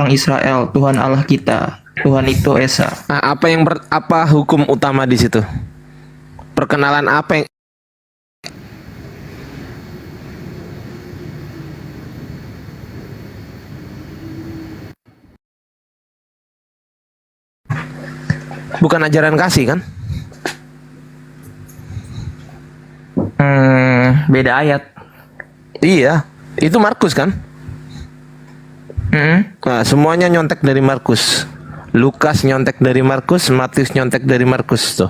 Israel, Tuhan Allah kita, Tuhan itu Esa. Nah, apa hukum utama di situ? Perkenalan apa yang bukan ajaran kasih kan? Beda ayat. Iya, itu Markus kan? Nah, semuanya nyontek dari Markus. Lukas nyontek dari Markus, Matius nyontek dari Markus tuh.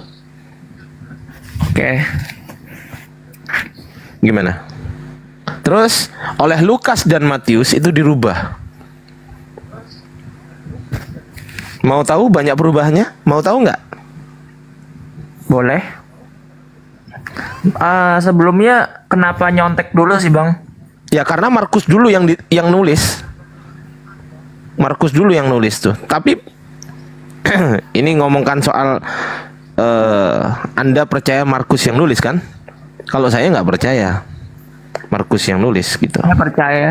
Oke. Gimana? Terus oleh Lukas dan Matius itu dirubah. Mau tahu banyak perubahannya? Mau tahu nggak? Boleh. Sebelumnya kenapa nyontek dulu sih, Bang? Ya karena Markus dulu yang nulis. Markus dulu yang nulis tuh. Tapi ini ngomongkan soal Anda percaya Markus yang nulis kan? Kalau saya nggak percaya Markus yang nulis gitu. Saya percaya.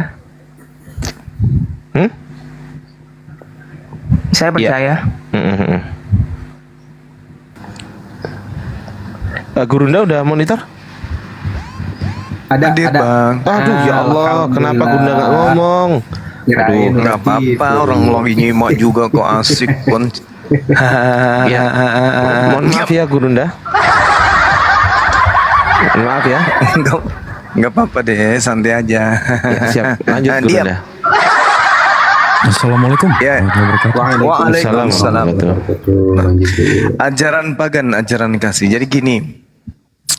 Saya percaya. Gurunda udah monitor? Ada Bang. Aduh ya Allah, kenapa Gurunda nggak ngomong? Aduh, nggak apa-apa, orang lagi nyimak juga kok asik pun. Ya, mohon maaf ya Gurunda. Maaf ya. Nggak apa-apa deh, santai aja. Ya, siap, lanjut Gurunda. Assalamualaikum. Ya. Waalaikumsalam. Ajaran pagan, ajaran kasih. Jadi gini,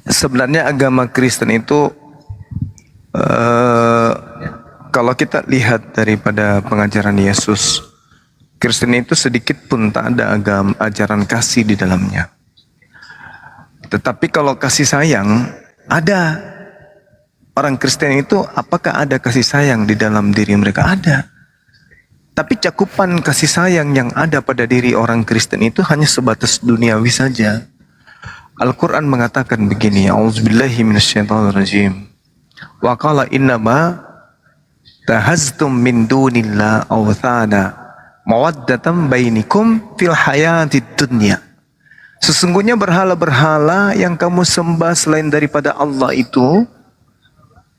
sebenarnya agama Kristen itu kalau kita lihat daripada pengajaran Yesus, Kristen itu sedikit pun tak ada ajaran kasih di dalamnya. Tetapi kalau kasih sayang ada. Orang Kristen itu apakah ada kasih sayang di dalam diri mereka? Ada. Tapi cakupan kasih sayang yang ada pada diri orang Kristen itu hanya sebatas duniawi saja. Al-Quran mengatakan begini, A'udzubillahi minasyaitonirrajim. Wa qala innama tahaztum min dunillah awthana mawaddatan bainikum fil hayatid dunya. Sesungguhnya berhala-berhala yang kamu sembah selain daripada Allah itu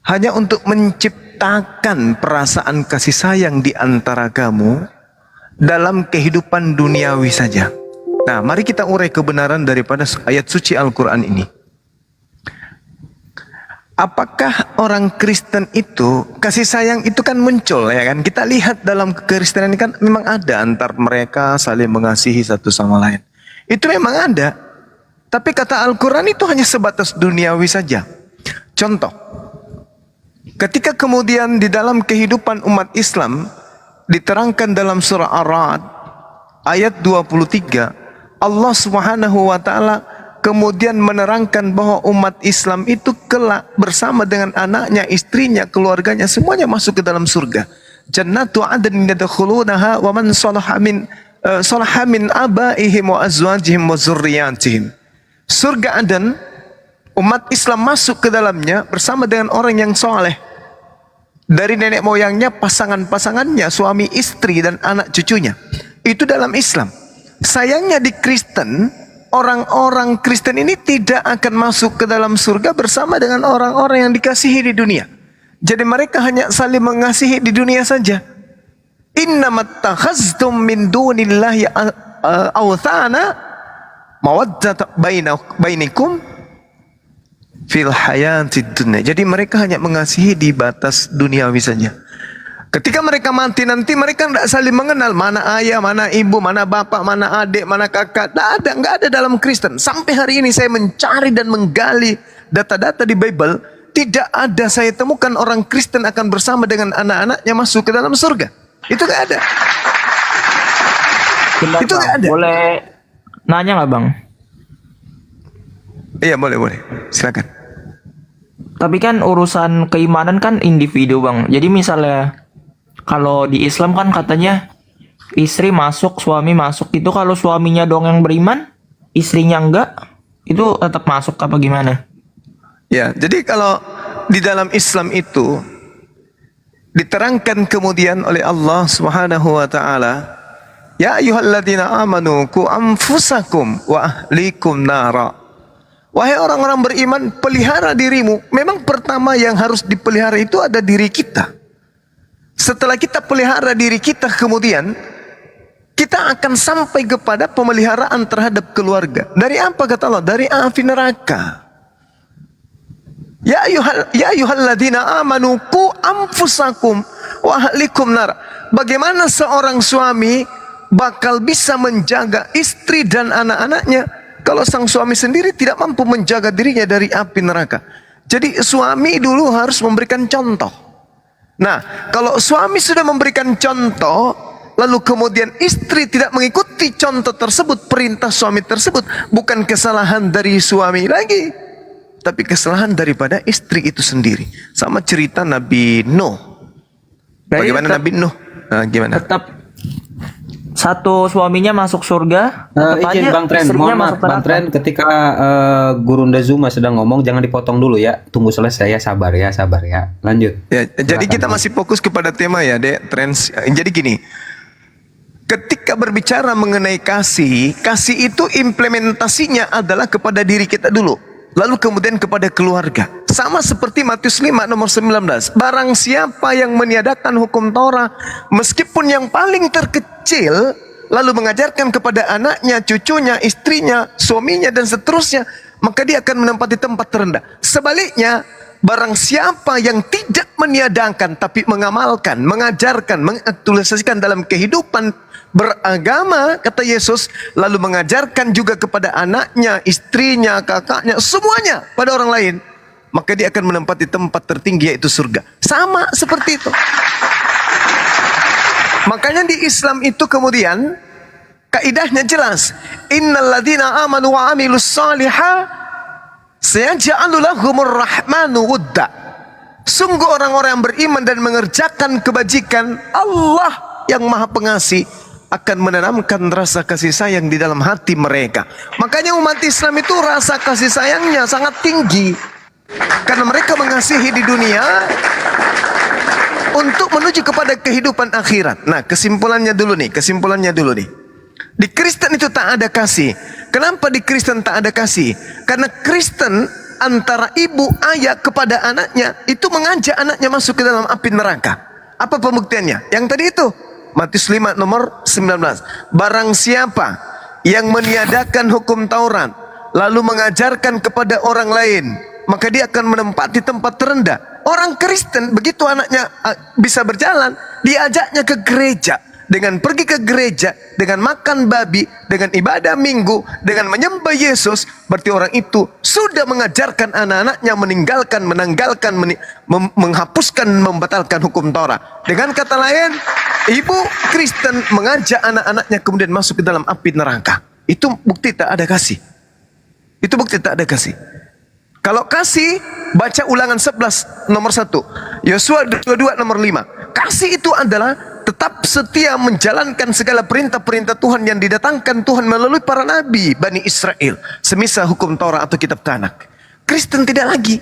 hanya untuk menciptakan perasaan kasih sayang di antara kamu dalam kehidupan duniawi saja. Nah, mari kita urai kebenaran daripada ayat suci Al-Quran ini. Apakah orang Kristen itu, kasih sayang itu kan muncul ya kan? Kita lihat dalam kekristenan ini kan memang ada antar mereka saling mengasihi satu sama lain. Itu memang ada. Tapi kata Al-Quran itu hanya sebatas duniawi saja. Contoh. Ketika kemudian di dalam kehidupan umat Islam diterangkan dalam surah Ar-Ra'd ayat 23, Allah Subhanahu wa taala kemudian menerangkan bahwa umat Islam itu kelak bersama dengan anaknya, istrinya, keluarganya semuanya masuk ke dalam surga. Jannatu 'adnin yadkhulunaha wa man salaha min abaihim wa azwajihim wa dzurriyyatihim. Surga Aden, umat Islam masuk ke dalamnya bersama dengan orang yang soleh. Dari nenek moyangnya, pasangan-pasangannya, suami istri dan anak cucunya. Itu dalam Islam. Sayangnya di Kristen, orang-orang Kristen ini tidak akan masuk ke dalam surga bersama dengan orang-orang yang dikasihi di dunia. Jadi mereka hanya saling mengasihi di dunia saja. Innamat takhaztum min dunillahi awthana mawaddata bainikum fil hayatid dunya. Jadi mereka hanya mengasihi di batas duniawi saja. Ketika mereka mati nanti mereka tidak saling mengenal mana ayah, mana ibu, mana bapak, mana adik, mana kakak. Nggak ada dalam Kristen. Sampai hari ini saya mencari dan menggali data-data di Bible, tidak ada saya temukan orang Kristen akan bersama dengan anak-anaknya masuk ke dalam surga. Itu nggak ada. Bentar, Itu Bang. nggak ada. Boleh nanya nggak, Bang? Iya boleh, silakan. Tapi kan urusan keimanan kan individu, Bang. Jadi misalnya kalau di Islam kan katanya istri masuk, suami masuk. Itu kalau suaminya dong yang beriman, istrinya enggak, itu tetap masuk apa gimana? Ya, jadi kalau di dalam Islam itu, diterangkan kemudian oleh Allah Subhanahu wa taala, ya ayyuhalladzina amanu qu anfusakum wa ahlikum nara. Wahai orang-orang beriman, pelihara dirimu. Memang pertama yang harus dipelihara itu ada diri kita. Setelah kita pelihara diri kita, kemudian kita akan sampai kepada pemeliharaan terhadap keluarga. Dari apa kata Allah? Dari api neraka. Ya ayyuhalladzina amanu qu anfusakum wa ahlikum nar. Bagaimana seorang suami bakal bisa menjaga istri dan anak-anaknya kalau sang suami sendiri tidak mampu menjaga dirinya dari api neraka? Jadi suami dulu harus memberikan contoh. Nah, kalau suami sudah memberikan contoh, lalu kemudian istri tidak mengikuti contoh tersebut, perintah suami tersebut, bukan kesalahan dari suami lagi, tapi kesalahan daripada istri itu sendiri. Sama cerita Nabi Nuh. Bagaimana Nabi Nuh? Nah, gimana? Tetap satu suaminya masuk surga, tetap Izin aja Bang Tren, istrinya mohon maaf masuk Bang neraka. Tren, ketika Gurunda Zuma sedang ngomong jangan dipotong dulu ya, tunggu selesai ya, sabar ya, lanjut. Ya, jadi Silakan, kita Bang. masih fokus kepada tema ya, Dek. Trans. Jadi gini, ketika berbicara mengenai kasih, kasih itu implementasinya adalah kepada diri kita dulu, lalu kemudian kepada keluarga. Sama seperti Matius 5 nomor 19. Barang siapa yang meniadakan hukum Torah, meskipun yang paling terkecil, lalu mengajarkan kepada anaknya, cucunya, istrinya, suaminya, dan seterusnya, maka dia akan menempati tempat terendah. Sebaliknya, barang siapa yang tidak meniadakan tapi mengamalkan, mengajarkan, mengaktualisasikan dalam kehidupan beragama, kata Yesus, lalu mengajarkan juga kepada anaknya, istrinya, kakaknya, semuanya pada orang lain, maka dia akan menempati tempat tertinggi, yaitu surga. Sama seperti itu. Makanya di Islam itu kemudian kaidahnya jelas, innal ladzina amanu wa amilus salihah sayaj'alu lahumur rahmanu wudda. Sungguh orang-orang yang beriman dan mengerjakan kebajikan, Allah yang Maha Pengasih akan menanamkan rasa kasih sayang di dalam hati mereka. Makanya umat Islam itu rasa kasih sayangnya sangat tinggi, karena mereka mengasihi di dunia untuk menuju kepada kehidupan akhirat. Nah, kesimpulannya dulu nih. Di Kristen itu tak ada kasih. Kenapa di Kristen tak ada kasih? Karena Kristen antara ibu ayah kepada anaknya itu mengajak anaknya masuk ke dalam api neraka. Apa pembuktiannya? Yang tadi itu, Matius 5 nomor 19. Barang siapa yang meniadakan hukum Taurat lalu mengajarkan kepada orang lain, maka dia akan menempati tempat terendah. Orang Kristen begitu anaknya bisa berjalan, diajaknya ke gereja. Dengan pergi ke gereja, dengan makan babi, dengan ibadah minggu, dengan menyembah Yesus, berarti orang itu sudah mengajarkan anak-anaknya meninggalkan, menanggalkan, menghapuskan, membatalkan hukum Torah. Dengan kata lain, ibu Kristen mengajak anak-anaknya kemudian masuk ke dalam api neraka. Itu bukti tak ada kasih. Itu bukti tak ada kasih. Kalau kasih, baca Ulangan 11 nomor 1, Yosua 22 nomor 5. Kasih itu adalah tetap setia menjalankan segala perintah-perintah Tuhan yang didatangkan Tuhan melalui para nabi Bani Israel, semisal hukum Torah atau kitab Tanak. Kristen tidak lagi.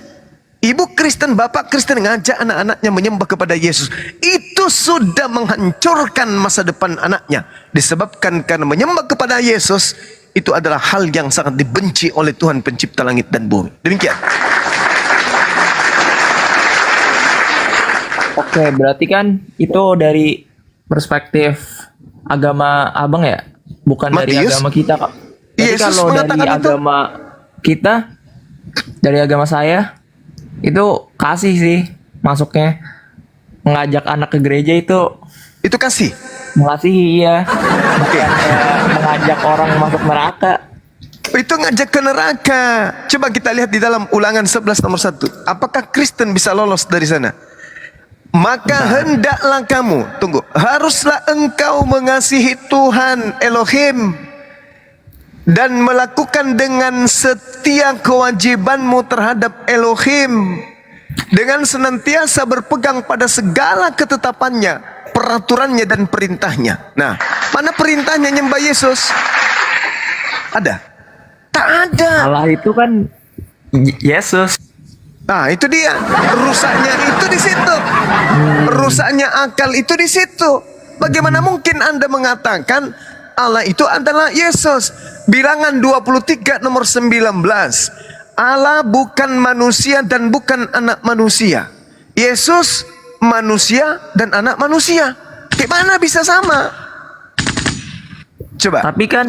Ibu Kristen, bapak Kristen ngajak anak-anaknya menyembah kepada Yesus. Itu sudah menghancurkan masa depan anaknya. Disebabkan karena menyembah kepada Yesus itu adalah hal yang sangat dibenci oleh Tuhan pencipta langit dan bumi. Demikian. Oke, berarti kan itu dari perspektif agama abang ya, bukan dari Matius, agama kita, Kak. Jadi Yesus kalau dari mengatakan itu. agama kita, dari agama saya, itu kasih sih masuknya. Mengajak anak ke gereja itu Itu kasih. mengasihi, iya. Bukan mengajak orang masuk neraka. Itu ngajak ke neraka. Coba kita lihat di dalam Ulangan 11 nomor 1. Apakah Kristen bisa lolos dari sana? Maka hendaklah kamu, tunggu, haruslah engkau mengasihi Tuhan Elohim dan melakukan dengan setia kewajibanmu terhadap Elohim, dengan senantiasa berpegang pada segala ketetapannya, peraturannya dan perintahnya. Nah, mana perintahnya nyembah Yesus? Ada? Tak ada. Allah itu kan Yesus. Nah, itu dia. Rusaknya itu di situ. Rusaknya akal itu di situ. Bagaimana mungkin Anda mengatakan Allah itu adalah Yesus? Bilangan 23 nomor 19. Allah bukan manusia dan bukan anak manusia. Yesus manusia dan anak manusia. Gimana bisa sama? Coba. Tapi kan,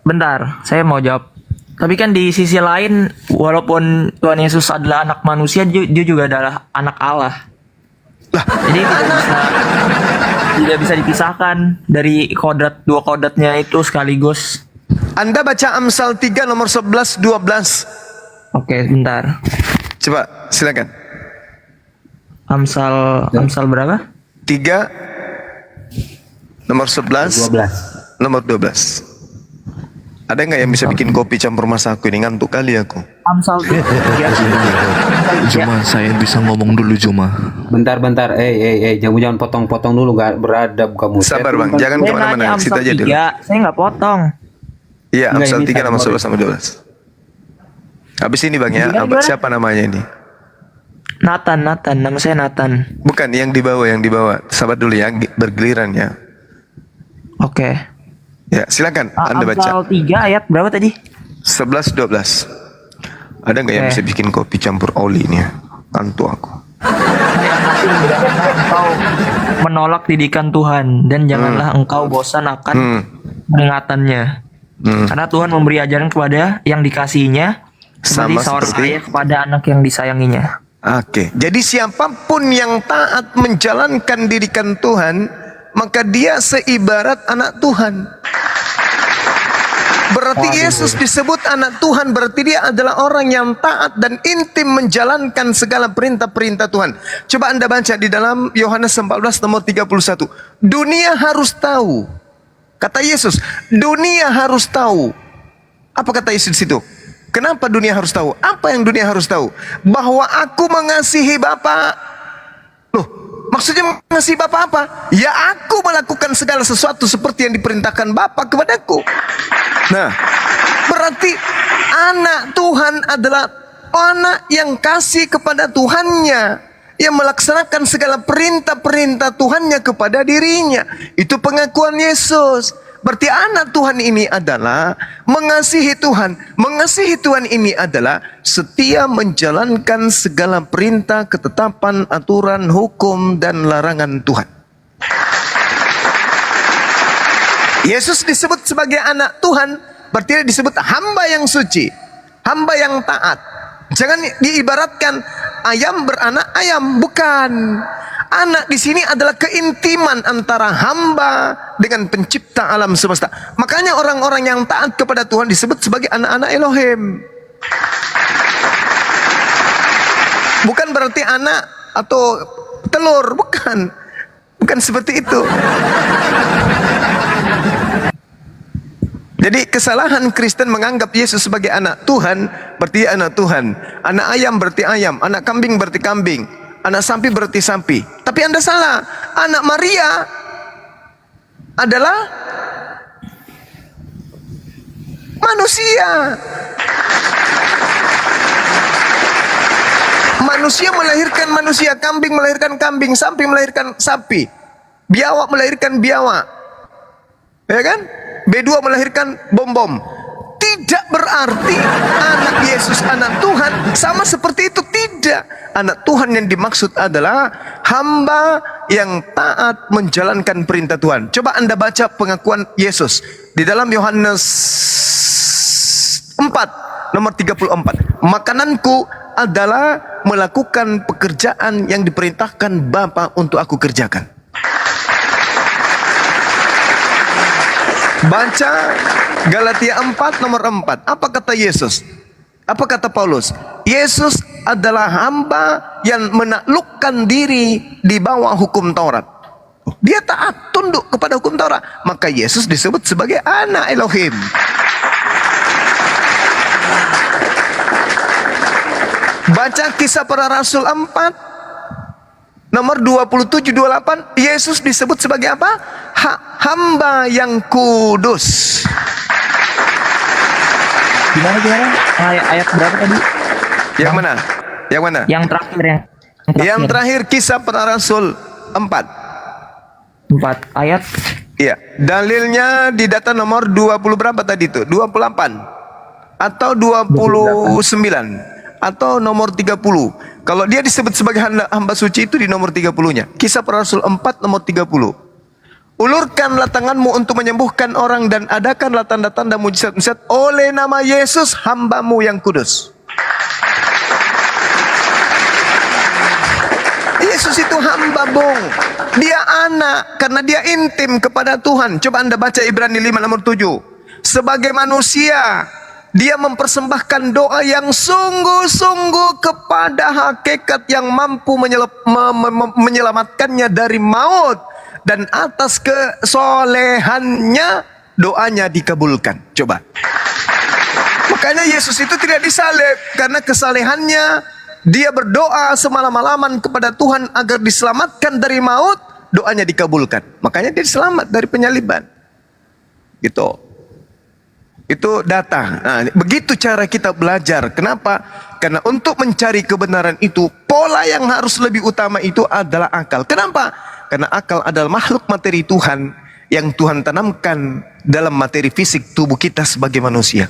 bentar, saya mau jawab. Tapi kan di sisi lain, walaupun Tuhan Yesus adalah anak manusia, dia juga adalah anak Allah. Lah, Jadi tidak bisa dipisahkan dari kodrat, dua kodratnya itu sekaligus. Anda baca Amsal 3 nomor 11 12. Oke, bentar. Coba, silakan. Amsal berapa? 3 nomor 11 12. nomor 12. Ada nggak yang bisa bikin kopi campur masaku ini? Ngantuk kali aku. Amsal. Juma, saya bisa ngomong dulu Juma. Bentar. Jangan potong-potong dulu, gak beradab kamu. Sabar bang, jangan Saya kemana-mana. nanya Situ Amsal aja dulu. 3, saya nggak potong. Iya, Nggak, Amsal ini 3 nomor saya 11 sampai 12. Habis ini bang ya, Gimana? siapa namanya ini? Nathan, nama saya Nathan. Bukan yang di bawah. Sabar dulu ya, bergiliran ya. Oke. Ya, silakan Anda baca. Amsal 3 ayat berapa tadi? 11 12. Ada nggak yang Oke. bisa bikin kopi campur oli ini ya? Ngantuk aku. Engkau menolak didikan Tuhan dan janganlah engkau bosan akan peringatannya. Karena Tuhan memberi ajaran kepada yang dikasihinya seperti Sama seorang seperti- ayah kepada anak yang disayanginya. Oke, jadi siapapun yang taat menjalankan didikan Tuhan, maka dia seibarat anak Tuhan. Berarti Yesus disebut anak Tuhan, berarti dia adalah orang yang taat dan intim menjalankan segala perintah-perintah Tuhan. Coba Anda baca di dalam Yohanes 14 nomor 31. Dunia harus tahu. Kata Yesus, dunia harus tahu. Apa kata Yesus di situ? Kenapa dunia harus tahu? Apa yang dunia harus tahu? Bahwa aku mengasihi Bapa. Loh, maksudnya mengasihi Bapa apa? Ya aku melakukan segala sesuatu seperti yang diperintahkan Bapa kepadaku. Nah, berarti anak Tuhan adalah anak yang kasih kepada Tuhannya, yang melaksanakan segala perintah-perintah Tuhannya kepada dirinya. Itu pengakuan Yesus. Berarti anak Tuhan ini adalah mengasihi Tuhan. Mengasihi Tuhan ini adalah setia menjalankan segala perintah, ketetapan, aturan, hukum, dan larangan Tuhan. Yesus disebut sebagai anak Tuhan, berarti dia disebut hamba yang suci, hamba yang taat. Jangan diibaratkan ayam beranak ayam, bukan. Anak di sini adalah keintiman antara hamba dengan pencipta alam semesta. Makanya orang-orang yang taat kepada Tuhan disebut sebagai anak-anak Elohim. Bukan berarti anak atau telur, bukan. Bukan seperti itu. Jadi kesalahan Kristen menganggap Yesus sebagai anak Tuhan, berarti anak Tuhan. Anak ayam berarti ayam, anak kambing berarti kambing, anak sapi berarti sapi. Tapi Anda salah. Anak Maria adalah manusia. Manusia melahirkan manusia, kambing melahirkan kambing, sapi melahirkan sapi, biawak melahirkan biawak. Ya kan? B2 melahirkan bom-bom. Tidak berarti anak Yesus anak Tuhan sama seperti itu, tidak. Anak Tuhan yang dimaksud adalah hamba yang taat menjalankan perintah Tuhan. Coba Anda baca pengakuan Yesus di dalam Yohanes 4 nomor 34. Makananku adalah melakukan pekerjaan yang diperintahkan Bapa untuk aku kerjakan. Baca Galatia 4 nomor 4. Apa kata Yesus? Apa kata Paulus? Yesus adalah hamba yang menaklukkan diri di bawah hukum Taurat. Dia taat, tunduk kepada hukum Taurat. Maka Yesus disebut sebagai anak Elohim. Baca Kisah Para Rasul 4 nomor 27-28, Yesus disebut sebagai apa? Hamba yang kudus. Gimana? Ayat berapa tadi? Yang mana? Yang mana? Yang terakhir Yang terakhir Kisah Para Rasul 4. 4 ayat. Iya, dalilnya di data nomor 20 berapa tadi itu? 28 atau 29 atau nomor 30. Kalau dia disebut sebagai hamba suci itu di nomor 30-nya. Kisah Para Rasul 4 nomor 30. Ulurkanlah tanganmu untuk menyembuhkan orang dan adakanlah tanda-tanda mujizat-mujizat oleh nama Yesus hambamu yang kudus. Yesus itu hamba, Bung. Dia anak karena dia intim kepada Tuhan. Coba Anda baca Ibrani 5 nomor 7. Sebagai manusia, dia mempersembahkan doa yang sungguh-sungguh kepada hakikat yang mampu menyelamatkannya dari maut, dan atas kesolehannya doanya dikabulkan. Coba. Makanya Yesus itu tidak disalib karena kesalehannya. Dia berdoa semalam-malaman kepada Tuhan agar diselamatkan dari maut, doanya dikabulkan. Makanya dia selamat dari penyaliban. Gitu. Itu data. Nah, begitu cara kita belajar. Kenapa? Karena untuk mencari kebenaran itu, pola yang harus lebih utama itu adalah akal. Kenapa? Karena akal adalah makhluk materi Tuhan yang Tuhan tanamkan dalam materi fisik tubuh kita sebagai manusia.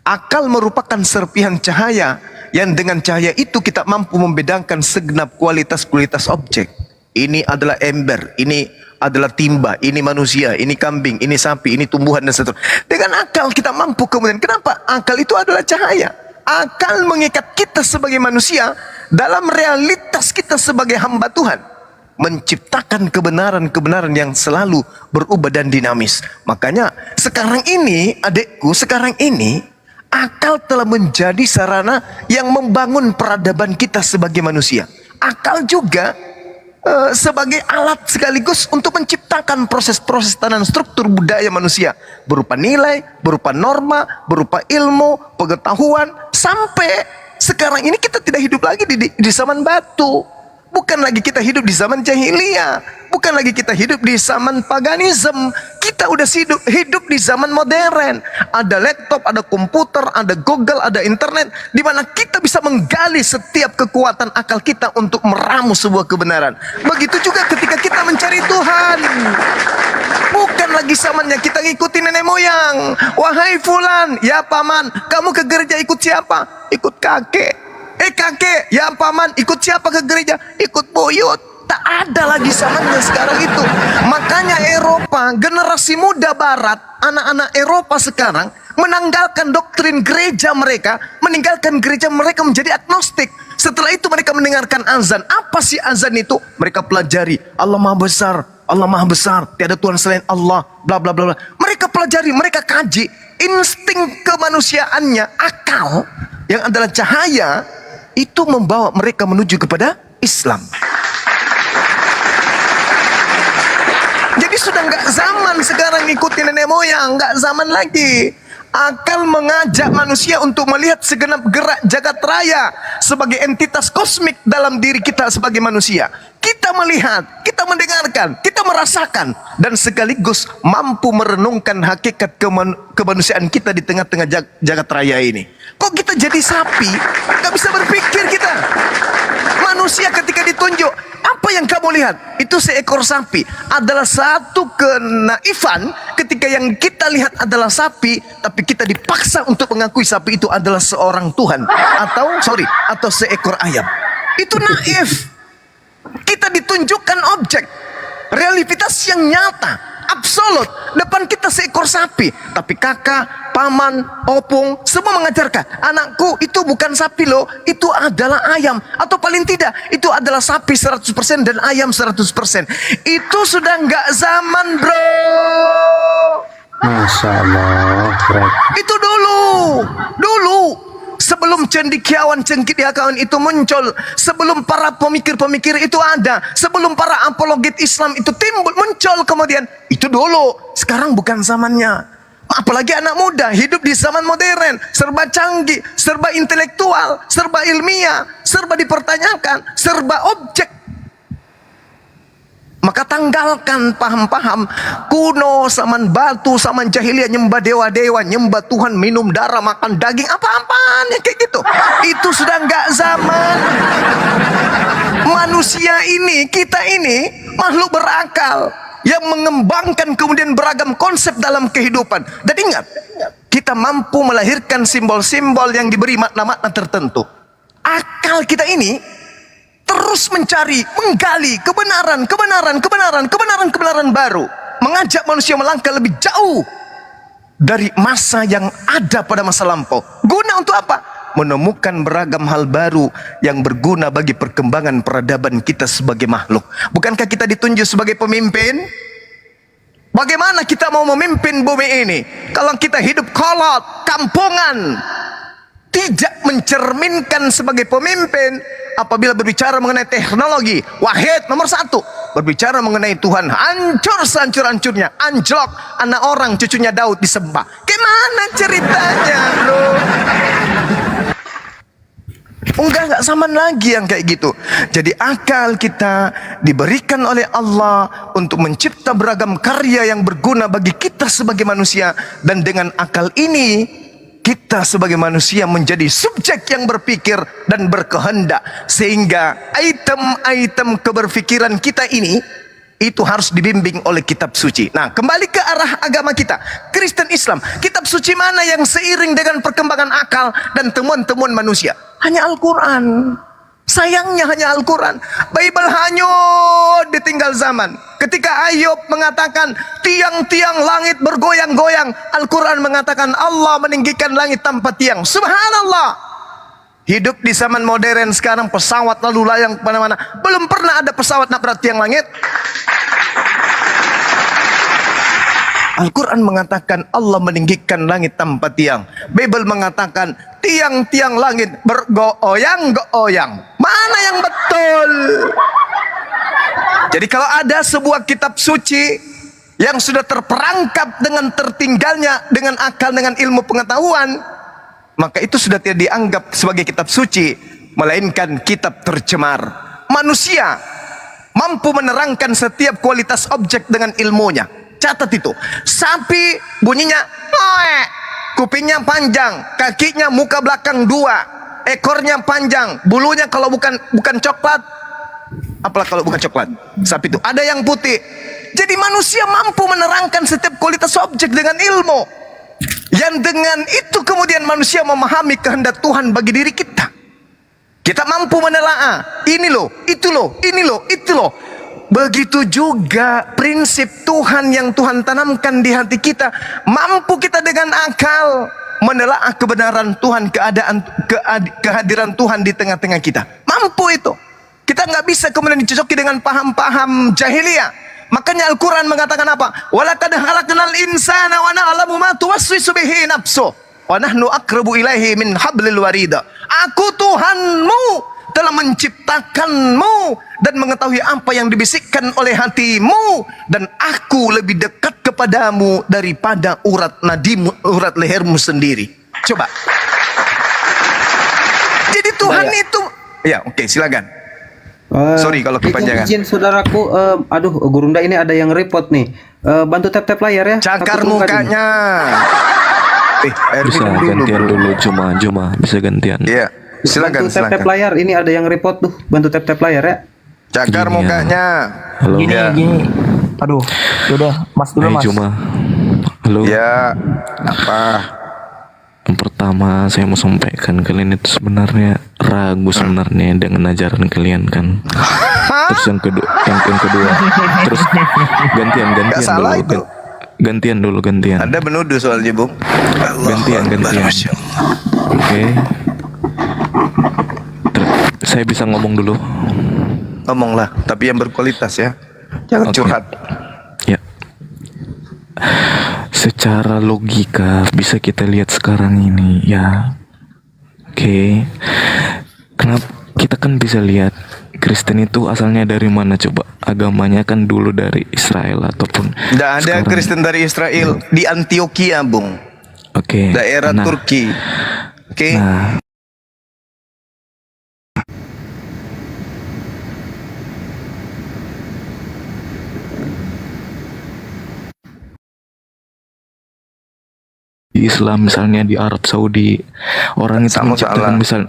Akal merupakan serpihan cahaya yang dengan cahaya itu kita mampu membedakan segenap kualitas-kualitas objek. Ini adalah ember, ini adalah timba, ini manusia, ini kambing, ini sapi, ini tumbuhan dan seterusnya. Dengan akal kita mampu kemudian. Kenapa? Akal itu adalah cahaya. Akal mengikat kita sebagai manusia dalam realitas kita sebagai hamba Tuhan. Menciptakan kebenaran-kebenaran yang selalu berubah dan dinamis. Makanya sekarang ini, adikku, sekarang ini akal telah menjadi sarana yang membangun peradaban kita sebagai manusia. Akal juga sebagai alat sekaligus untuk menciptakan proses-proses tatanan struktur budaya manusia. Berupa nilai, berupa norma, berupa ilmu, pengetahuan. Sampai sekarang ini kita tidak hidup lagi di zaman batu. Bukan lagi kita hidup di zaman jahiliyah. Bukan lagi kita hidup di zaman paganisme. Kita udah hidup di zaman modern. Ada laptop, ada komputer, ada Google, ada internet, di mana kita bisa menggali setiap kekuatan akal kita untuk meramu sebuah kebenaran. Begitu juga ketika kita mencari Tuhan. Bukan lagi zamannya kita ngikuti nenek moyang. Wahai fulan, ya paman, kamu ke gereja ikut siapa? Ikut kakek. Kakek, ya paman, ikut siapa ke gereja? Ikut buyut. Tak ada lagi zamannya sekarang itu. Makanya Eropa, generasi muda barat, anak-anak Eropa sekarang menanggalkan doktrin gereja mereka, meninggalkan gereja mereka menjadi agnostik. Setelah itu mereka mendengarkan azan. Apa sih azan itu? Mereka pelajari. Allah Maha Besar, Allah Maha Besar, tiada Tuhan selain Allah, bla bla bla bla. Mereka pelajari, mereka kaji. Insting kemanusiaannya, akal yang adalah cahaya, itu membawa mereka menuju kepada Islam. Jadi sudah nggak zaman sekarang ngikutin nenek moyang, nggak zaman lagi. Akal mengajak manusia untuk melihat segenap gerak jagat raya sebagai entitas kosmik dalam diri kita sebagai manusia. Kita melihat, kita mendengarkan, kita merasakan, dan sekaligus mampu merenungkan hakikat kemanusiaan kita di tengah-tengah jagat raya ini. Kok kita jadi sapi? Gak bisa berpikir kita. Manusia ketika ditunjuk, apa yang kamu lihat? Itu seekor sapi. Adalah satu kenaifan ketika yang kita lihat adalah sapi, tapi kita dipaksa untuk mengakui sapi itu adalah seorang Tuhan. Atau seekor ayam. Itu naif. Kita ditunjukkan objek, realitas yang nyata, absolut. Depan kita seekor sapi, tapi kakak, paman, opung semua mengajarkan, anakku itu bukan sapi loh, itu adalah ayam. Atau paling tidak, itu adalah sapi 100% dan ayam 100%. Itu sudah nggak zaman, bro. Masya Allah, keren. Itu dulu sebelum cendekiawan cengkiriawan itu muncul, sebelum para pemikir-pemikir itu ada, sebelum para apologet Islam itu muncul kemudian, itu dulu. Sekarang bukan zamannya. Apalagi anak muda hidup di zaman modern, serba canggih, serba intelektual, serba ilmiah, serba dipertanyakan, serba objek. Maka tanggalkan paham-paham kuno, zaman batu, zaman jahiliyah, nyembah dewa-dewa, nyembah Tuhan, minum darah, makan daging, apa-apaan yang kayak gitu. Itu sudah nggak zaman. Manusia ini, kita ini makhluk berakal yang mengembangkan kemudian beragam konsep dalam kehidupan. Dan ingat, kita mampu melahirkan simbol-simbol yang diberi makna-makna tertentu. Akal kita ini terus mencari, menggali kebenaran baru, mengajak manusia melangkah lebih jauh dari masa yang ada pada masa lampau. Guna untuk apa? Menemukan beragam hal baru yang berguna bagi perkembangan peradaban kita sebagai makhluk. Bukankah kita ditunjuk sebagai pemimpin? Bagaimana kita mau memimpin bumi ini kalau kita hidup kolot, kampungan, tidak mencerminkan sebagai pemimpin? Apabila berbicara mengenai teknologi, wahid nomor 1. Berbicara mengenai Tuhan, hancur sehancur-hancurnya, anjlok, anak orang cucunya Daud disembah. Gimana ceritanya, bro? Enggak zaman lagi yang kayak gitu. Jadi akal kita diberikan oleh Allah untuk mencipta beragam karya yang berguna bagi kita sebagai manusia. Dan dengan akal ini kita sebagai manusia menjadi subjek yang berpikir dan berkehendak, sehingga item-item keberpikiran kita ini itu harus dibimbing oleh kitab suci. Nah, kembali ke arah agama kita, Kristen Islam, kitab suci mana yang seiring dengan perkembangan akal dan temuan-temuan manusia? Hanya Al-Quran. Sayangnya hanya Al-Quran. Bible hanyut ditinggal zaman. Ketika Ayub mengatakan tiang-tiang langit bergoyang-goyang, Al-Quran mengatakan Allah meninggikan langit tanpa tiang. Subhanallah. Hidup di zaman modern sekarang, pesawat lalu layang kemana-mana. Belum pernah ada pesawat nabrak tiang langit. Al-Quran mengatakan Allah meninggikan langit tanpa tiang. Bible mengatakan tiang-tiang langit bergoyang-goyang. Mana yang betul? Jadi kalau ada sebuah kitab suci yang sudah terperangkap dengan tertinggalnya dengan akal, dengan ilmu pengetahuan, maka itu sudah tidak dianggap sebagai kitab suci, melainkan kitab tercemar. Manusia mampu menerangkan setiap kualitas objek dengan ilmunya. Catat itu. Sapi bunyinya oe, kupingnya panjang, kakinya muka belakang 2, ekornya panjang, bulunya kalau bukan coklat, apalah kalau bukan coklat, sapi itu ada yang putih. Jadi manusia mampu menerangkan setiap kualitas objek dengan ilmu, yang dengan itu kemudian manusia memahami kehendak Tuhan bagi diri kita. Kita mampu menelaah, ini loh, itu loh, ini loh, itu loh. Begitu juga prinsip Tuhan yang Tuhan tanamkan di hati kita. Mampu kita dengan akal menelaah kebenaran Tuhan, kehadiran Tuhan di tengah-tengah kita. Mampu itu. Kita nggak bisa kemudian dicocoki dengan paham-paham jahiliyah. Makanya Al-Quran mengatakan apa? Walaqad khalaqnal insana wa na'lamu ma tuwaswisu bihi nafsuh wa nahnu aqrabu ilaihi min hablil warida. Aku Tuhanmu telah menciptakanmu dan mengetahui apa yang dibisikkan oleh hatimu, dan aku lebih dekat kepadamu daripada urat nadimu, urat lehermu sendiri. Coba. Jadi Tuhan itu, ya oke, silakan. Sorry kalau kepanjangan. Izin saudaraku, aduh Gurunda ini ada yang repot nih. Bantu tap-tap layar ya. Cakar Takut muka mukanya. Bisa gantian dulu, Juma bisa gantian. Iya. Silakan, bantu tap-tap silakan. layar, ini ada yang repot tuh. Bantu tap-tap layar ya. Cakar Gini ya. mukanya. Halo. Gini. Aduh, yaudah, Mas dulu, Hai Mas. Juma. Halo. Ya, apa? Yang pertama saya mau sampaikan, kalian itu sebenarnya ragu sebenarnya dengan ajaran kalian kan. Terus yang kedua, terus gantian Gak salah dulu. itu. Gantian dulu. Anda menuduh soalnya, Bung. Gantian. Oke. Saya bisa ngomong dulu. Ngomonglah, tapi yang berkualitas ya. Jangan Oke. curhat. Ya. Secara logika bisa kita lihat sekarang ini ya. Oke. Kenapa kita kan bisa lihat Kristen itu asalnya dari mana coba? Agamanya kan dulu dari Israel ataupun Tidak ada sekarang- Kristen dari Israel di Antioquia, Bung. Oke. Daerah Nah, Turki. Oke. Nah, di Islam, misalnya di Arab Saudi, orang itu Sama menciptakan salah. misal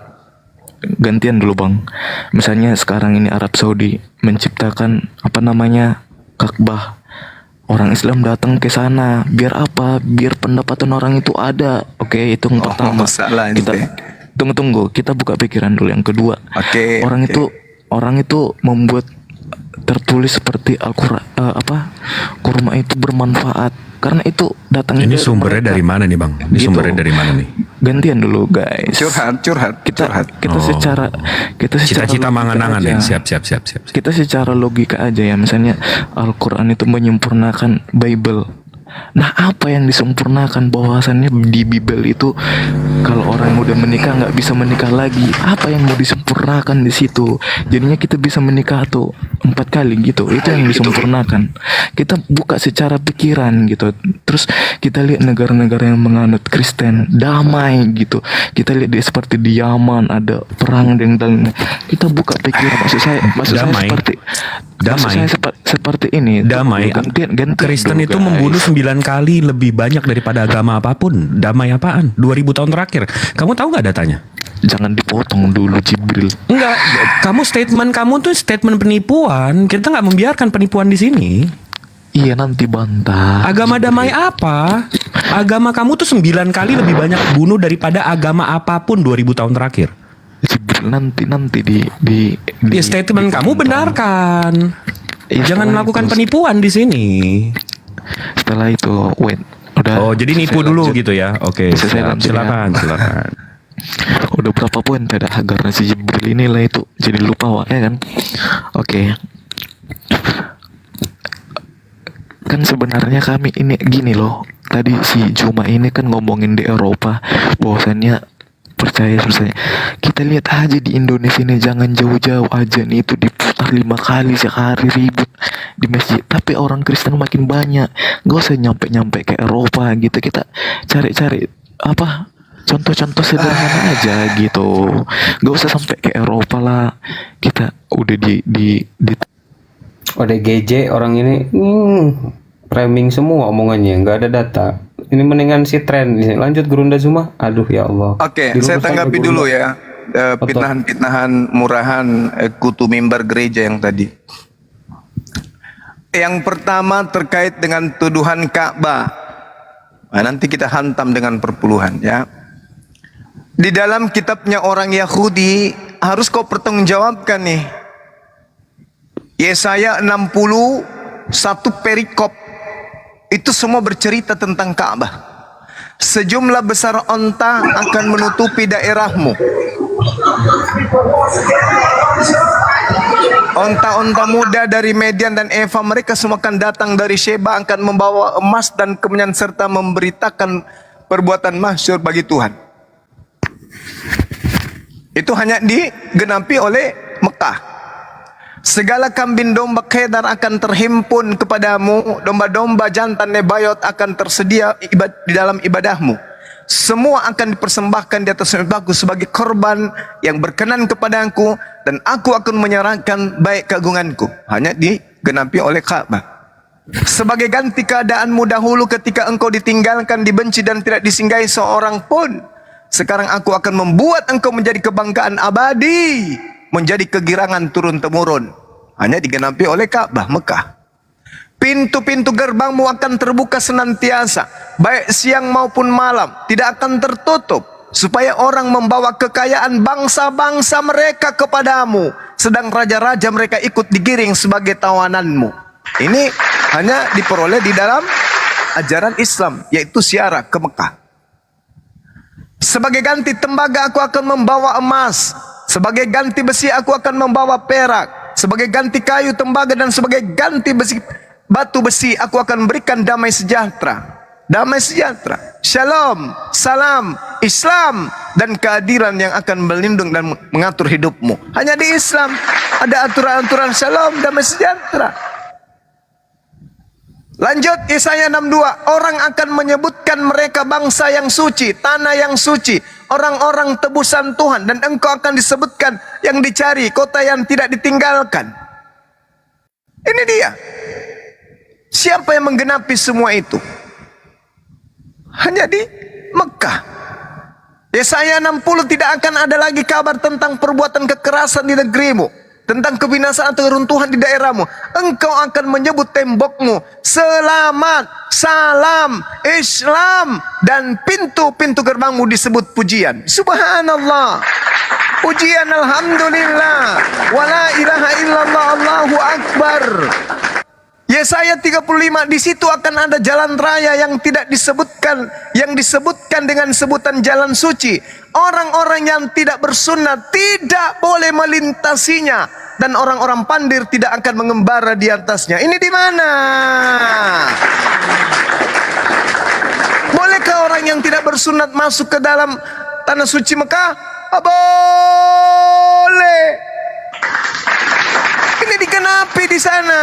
gantian dulu bang, misalnya sekarang ini Arab Saudi menciptakan apa namanya Ka'bah, orang Islam datang ke sana biar apa? Biar pendapatan orang itu ada. Oke, itu yang pertama. salah Kita ente. tunggu, kita buka pikiran dulu. Yang kedua, Oke, orang oke. itu membuat tertulis seperti Al-Qur'an, kurma itu bermanfaat karena itu datangnya Ini dari sumbernya mereka. dari mana nih bang? Ini Gitu. sumbernya dari mana nih? Gantian dulu guys. Curhat. Kita secara Cita-cita logika mangan-angan aja. nih. Siap. Kita secara logika aja ya, misalnya Al-Quran itu menyempurnakan Bible. Nah, apa yang disempurnakan? Bahwasannya di Bible itu kalau orang udah menikah nggak bisa menikah lagi. Apa yang mau disempurnakan di situ? Jadinya kita bisa menikah tuh 4 kali gitu. Itu yang disempurnakan. Kita buka secara pikiran gitu. Terus kita lihat negara-negara yang menganut Kristen damai gitu. Kita lihat dia seperti di Yaman ada perang dan kita buka pikiran. Maksud saya Damai. maksud saya seperti ini. Damai. Gantian Kristen dulu, itu guys. membunuh 9 kali lebih banyak daripada agama apapun. Damai apaan? 2000 tahun terakhir. Kamu tahu nggak datanya? Jangan dipotong dulu Jibril. Enggak. Statement kamu tuh statement penipuan. Kita nggak membiarkan penipuan di sini. Iya, nanti bantah. Agama damai apa? Agama kamu tuh 9 kali lebih banyak bunuh daripada agama apapun 2000 tahun terakhir. Jibril nanti di Ya statement kamu benarkan. Iya, Jangan setelah melakukan itu- penipuan di sini. Setelah itu wait udah. Oh, jadi nipu saya dulu lanjut. gitu ya. Oke, Bisa saya siap. lanjut ya? Silakan. Udah berapa poin pada agar si Jibril inilah itu jadi lupa wak ya kan. Oke. Kan sebenarnya kami ini gini loh. Tadi si Juma ini kan ngomongin di Eropa bahwasannya percaya susahnya. Kita lihat aja di Indonesia ini, jangan jauh-jauh aja nih itu diputar 5 kali sehari ribut di masjid. Tapi orang Kristen makin banyak. Gak usah nyampe-nyampe ke Eropa gitu. Kita cari-cari apa contoh-contoh sederhana aja gitu. Gak usah sampai ke Eropa lah. Kita udah di ODGJ orang ini framing semua omongannya, nggak ada data. Ini mendingan si tren. Lanjut Gurunda Zuma. Aduh ya Allah. Oke, Diluruskan saya ke tanggapi Gurunda. dulu ya pitnahan-pitnahan murahan kutu mimbar gereja yang tadi. Yang pertama terkait dengan tuduhan Ka'bah. Nah, nanti kita hantam dengan perpuluhan ya. Di dalam kitabnya orang Yahudi harus kau pertanggungjawabkan nih. Yesaya 60 satu perikop itu semua bercerita tentang Ka'bah. Sejumlah besar onta akan menutupi daerahmu. Onta-onta muda dari Median dan Eva, mereka semua akan datang dari Sheba, akan membawa emas dan kemenyan serta memberitakan perbuatan masyhur bagi Tuhan. Itu hanya digenapi oleh Mekah. Segala kambing domba Kedar akan terhimpun kepadamu, domba-domba jantan Nebayot akan tersedia di dalam ibadahmu. Semua akan dipersembahkan di atas mezbahku sebagai korban yang berkenan kepadaku, dan aku akan menyerahkan baik keagunganku. Hanya digenapi oleh Ka'bah. Sebagai ganti keadaanmu dahulu ketika engkau ditinggalkan, dibenci dan tidak disinggahi seorang pun, sekarang aku akan membuat engkau menjadi kebanggaan abadi, menjadi kegirangan turun-temurun. Hanya digenapi oleh Ka'bah Mekah. Pintu-pintu gerbangmu akan terbuka senantiasa, baik siang maupun malam, tidak akan tertutup, supaya orang membawa kekayaan bangsa-bangsa mereka kepadamu, sedang raja-raja mereka ikut digiring sebagai tawananmu. Ini hanya diperoleh di dalam ajaran Islam, yaitu ziarah ke Mekah. Sebagai ganti tembaga aku akan membawa emas, sebagai ganti besi aku akan membawa perak, sebagai ganti kayu tembaga dan sebagai ganti batu besi aku akan berikan damai sejahtera. Damai sejahtera, shalom, salam, Islam dan keadilan yang akan melindungi dan mengatur hidupmu. Hanya di Islam ada aturan-aturan shalom, damai sejahtera. Lanjut Yesaya 62, orang akan menyebutkan mereka bangsa yang suci, tanah yang suci, orang-orang tebusan Tuhan, dan engkau akan disebutkan yang dicari, kota yang tidak ditinggalkan. Ini dia. Siapa yang menggenapi semua itu? Hanya di Mekah. Yesaya 60, tidak akan ada lagi kabar tentang perbuatan kekerasan di negerimu, tentang kebinasaan atau keruntuhan di daerahmu. Engkau akan menyebut tembokmu selamat, salam, Islam, dan pintu-pintu gerbangmu disebut pujian. Subhanallah. Pujian, alhamdulillah, wala ilaha illallah, Allahu akbar. Yesaya 35, di situ akan ada jalan raya yang tidak disebutkan, yang disebutkan dengan sebutan jalan suci. Orang-orang yang tidak bersunat tidak boleh melintasinya, dan orang-orang pandir tidak akan mengembara di atasnya. Ini di mana? Bolehkah orang yang tidak bersunat masuk ke dalam tanah suci Mekah? Boleh. Ini dikenapi di sana.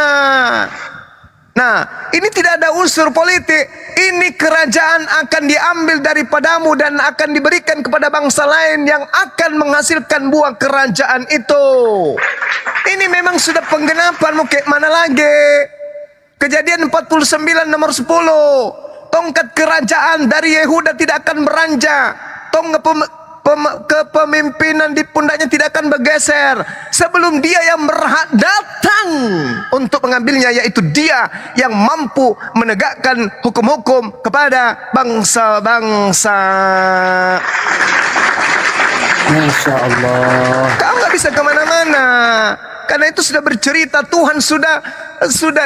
Nah, ini tidak ada unsur politik. Ini kerajaan akan diambil daripadamu dan akan diberikan kepada bangsa lain yang akan menghasilkan buah kerajaan itu. Ini memang sudah penggenapan, mau kayak mana lagi? Kejadian 49 nomor 10. Tongkat kerajaan dari Yehuda tidak akan beranjak. Kepemimpinan di pundaknya tidak akan bergeser sebelum dia yang berhak datang untuk mengambilnya, yaitu dia yang mampu menegakkan hukum-hukum kepada bangsa-bangsa. Masya Allah. Kau nggak bisa kemana-mana, karena itu sudah bercerita. Tuhan sudah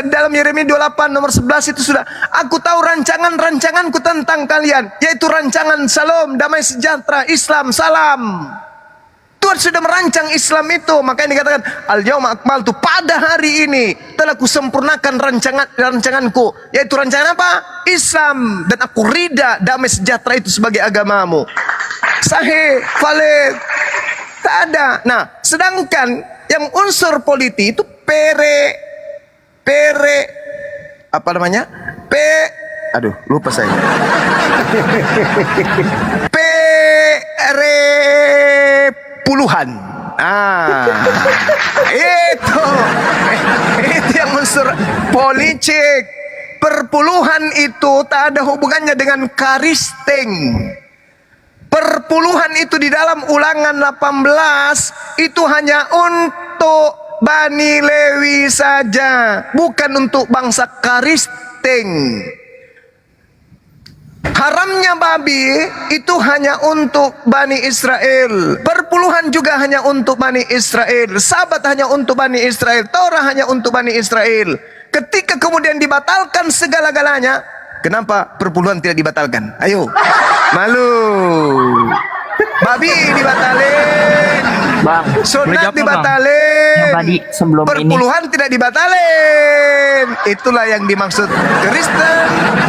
dalam Yeremia 28 nomor 11 itu sudah, aku tahu rancanganku tentang kalian, yaitu rancangan salam, damai sejahtera, Islam, salam. Tuhan sudah merancang Islam itu. Makanya dikatakan al-yauma akmaltu, pada hari ini telah kusempurnakan rancanganku, yaitu rancangan apa? Islam. Dan aku ridha damai sejahtera itu sebagai agamamu. Sahih, valid, tak ada. Nah, sedangkan yang unsur politik itu apa namanya? Aduh, lupa saya. Puluhan. Itu yang unsur politik. Perpuluhan itu tak ada hubungannya dengan karisting. Perpuluhan itu di dalam Ulangan 18 itu hanya untuk Bani Lewi saja, bukan untuk bangsa karisting. Haramnya babi itu hanya untuk Bani Israel. Perpuluhan juga hanya untuk Bani Israel. Sabat hanya untuk Bani Israel. Torah hanya untuk Bani Israel. Ketika kemudian dibatalkan segala-galanya, kenapa perpuluhan tidak dibatalkan? Ayo, malu. Babi dibatalin, Bang, boleh sunat jawab nggak, Bang? dibatalin, Yang tadi sebelum ini. perpuluhan tidak dibatalin. Itulah yang dimaksud Kristen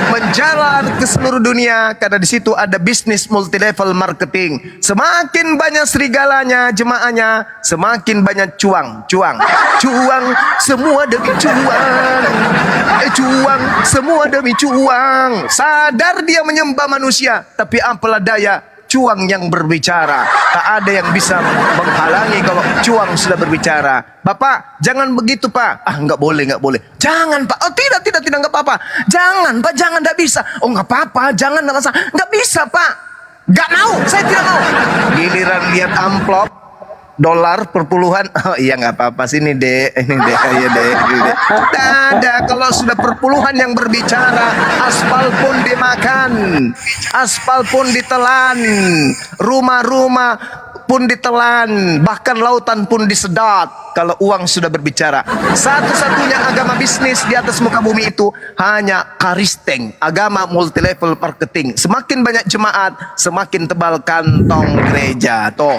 menjalar ke seluruh dunia, karena di situ ada bisnis multi level marketing. Semakin banyak serigalanya, jemaahnya, semakin banyak cuang, semua demi cuang, cuang, semua demi cuang. Sadar dia menyembah manusia, tapi apalah daya, cuang yang berbicara. Tak ada yang bisa menghalangi kalau cuang sudah berbicara. Bapak, jangan begitu Pak. Enggak boleh. Jangan Pak. Oh tidak, enggak apa-apa. Jangan Pak, jangan, enggak bisa. Oh enggak apa-apa, jangan, enggak masalah. Enggak bisa Pak. Enggak mau, saya tidak mau. Giliran lihat amplop dolar perpuluhan, oh iya nggak apa-apa, sini dek, ini dek, ya dek, tidak ada. Kalau sudah perpuluhan yang berbicara, aspal pun dimakan, aspal pun ditelan, rumah-rumah pun ditelan, bahkan lautan pun disedot. Kalau uang sudah berbicara, satu-satunya agama bisnis di atas muka bumi itu hanya karisting, agama multi level marketing. Semakin banyak jemaat, semakin tebal kantong gereja. Toh.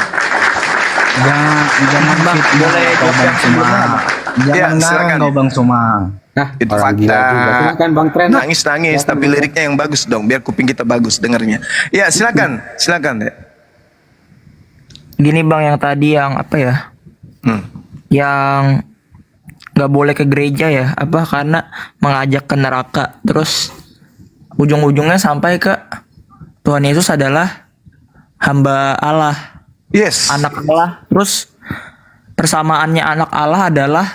Jangan Bang, boleh Bang Sumang. Ya, Jangan silakan. kau Bang Sumang. Nah, Itu orang fakta. gila juga. Silakan Bang Tren. Nangis, tapi liriknya yang bagus dong, biar kuping kita bagus dengarnya. Ya, silakan deh. Gini Bang, yang tadi yang apa ya? Yang nggak boleh ke gereja ya? Apa karena mengajak ke neraka? Terus ujung-ujungnya sampai ke Tuhan Yesus adalah hamba Allah, Yes. anak Allah. Terus persamaannya anak Allah adalah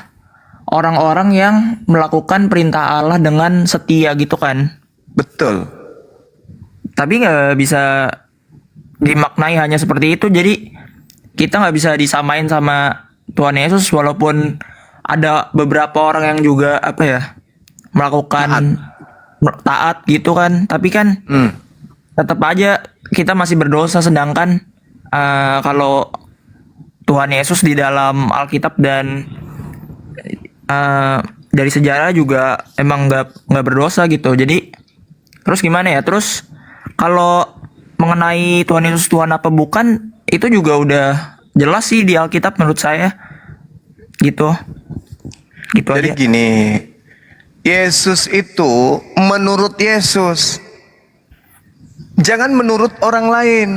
orang-orang yang melakukan perintah Allah dengan setia gitu kan. Betul. Tapi nggak bisa dimaknai hanya seperti itu. Jadi kita nggak bisa disamain sama Tuhan Yesus, walaupun ada beberapa orang yang juga apa ya, melakukan taat gitu kan. Tapi kan tetap aja kita masih berdosa. Sedangkan kalau Tuhan Yesus di dalam Alkitab dan dari sejarah juga emang nggak berdosa gitu. Jadi terus gimana ya? Terus kalau mengenai Tuhan Yesus Tuhan apa bukan, itu juga udah jelas sih di Alkitab menurut saya. Gitu. Gitu Jadi aja. gini, Yesus itu menurut Yesus. Jangan menurut orang lain.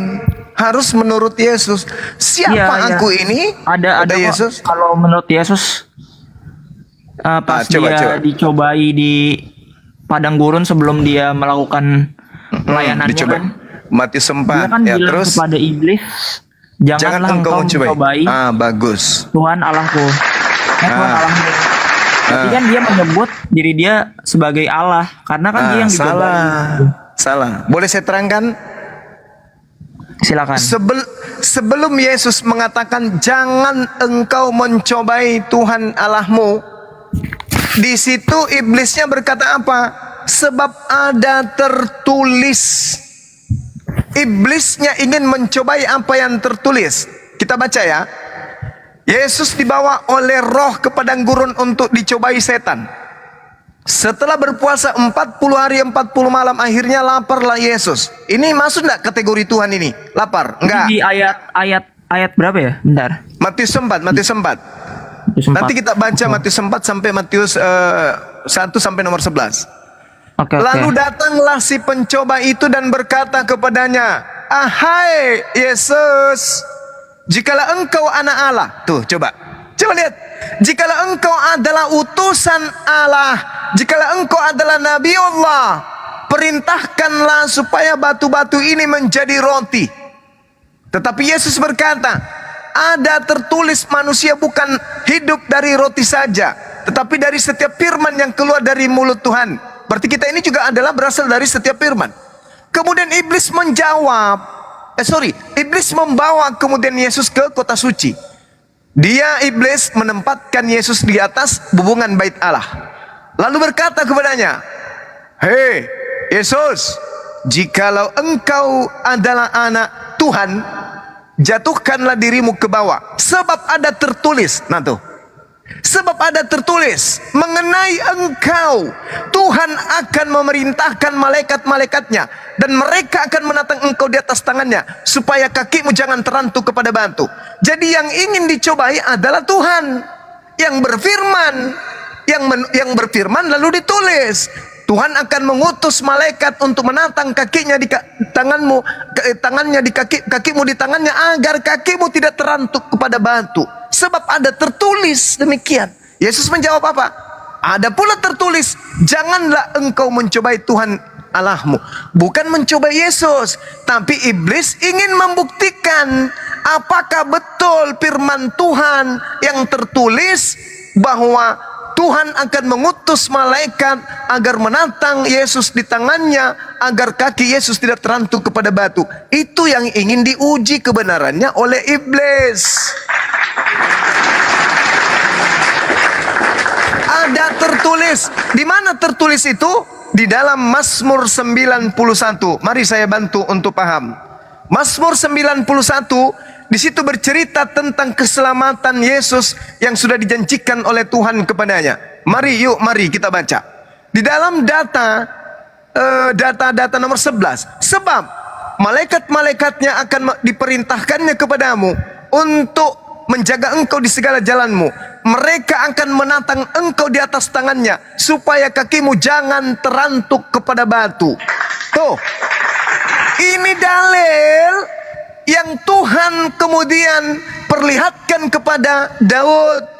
Harus menurut Yesus. Siapa Iya, iya. aku ini? Ada kok. Yesus. Kalau menurut Yesus pas coba, dia coba. dicobai di padang gurun sebelum dia melakukan pelayanannya Dicoba. kan, Matius dia 4 kan ya, bilang terus kepada iblis, jangan janganlah engkau mencobai. mencobai Bagus. Tuhan Allahku. Tuhan Allahmu. Tapi kan dia menyebut diri dia sebagai Allah karena kan dia yang dicobai. Salah. Boleh saya terangkan? Silakan. Sebelum Yesus mengatakan jangan engkau mencobai Tuhan Allahmu, di situ iblisnya berkata apa? Sebab ada tertulis. Iblisnya ingin mencobai apa yang tertulis. Kita baca ya. Yesus dibawa oleh roh ke padang gurun untuk dicobai setan. Setelah berpuasa 40 hari 40 malam, akhirnya laparlah Yesus. Ini masuk enggak kategori Tuhan ini? Lapar? Enggak. Di ayat berapa ya? Bentar. Matius 4. Matius 4. Nanti kita baca Matius 4 sampai Matius 1 sampai nomor 11. Oke. Lalu datanglah si pencoba itu dan berkata kepadanya, "Ahai Yesus, jikalau engkau anak Allah." Tuh, coba lihat. Jikalau engkau adalah utusan Allah, jikalau engkau adalah Nabi Allah, perintahkanlah supaya batu-batu ini menjadi roti. Tetapi Yesus berkata, ada tertulis manusia bukan hidup dari roti saja, tetapi dari setiap firman yang keluar dari mulut Tuhan. Berarti kita ini juga adalah berasal dari setiap firman. Kemudian iblis iblis membawa kemudian Yesus ke kota suci. Iblis menempatkan Yesus di atas bubungan bait Allah. Lalu berkata kepadanya, "Hei Yesus, jikalau engkau adalah anak Tuhan, jatuhkanlah dirimu ke bawah. Sebab ada tertulis." Nah tuh. Sebab ada tertulis mengenai engkau, Tuhan akan memerintahkan malaikat-malaikatnya, dan mereka akan menatang engkau di atas tangannya, supaya kakimu jangan terantuk kepada batu. Jadi yang ingin dicobai adalah Tuhan yang berfirman, yang berfirman lalu ditulis. Tuhan akan mengutus malaikat untuk menatang kakinya di tanganmu, tangannya di kakimu di tangannya, agar kakimu tidak terantuk kepada batu. Sebab ada tertulis demikian. Yesus menjawab apa? Ada pula tertulis, janganlah engkau mencobai Tuhan Allahmu. Bukan mencobai Yesus, tapi iblis ingin membuktikan apakah betul firman Tuhan yang tertulis bahwa Tuhan akan mengutus malaikat agar menatang Yesus di tangannya, agar kaki Yesus tidak terantuk kepada batu. Itu yang ingin diuji kebenarannya oleh iblis. Ada tertulis. Di mana tertulis itu? Di dalam Mazmur 91. Mari saya bantu untuk paham. Mazmur 91 di situ bercerita tentang keselamatan Yesus yang sudah dijanjikan oleh Tuhan kepadanya. Mari kita baca. Di dalam data nomor 11. Sebab malaikat-malaikatnya akan diperintahkannya kepadamu untuk menjaga engkau di segala jalanmu. Mereka akan menatang engkau di atas tangannya, supaya kakimu jangan terantuk kepada batu. Tuh, ini dalil yang Tuhan kemudian perlihatkan kepada Daud.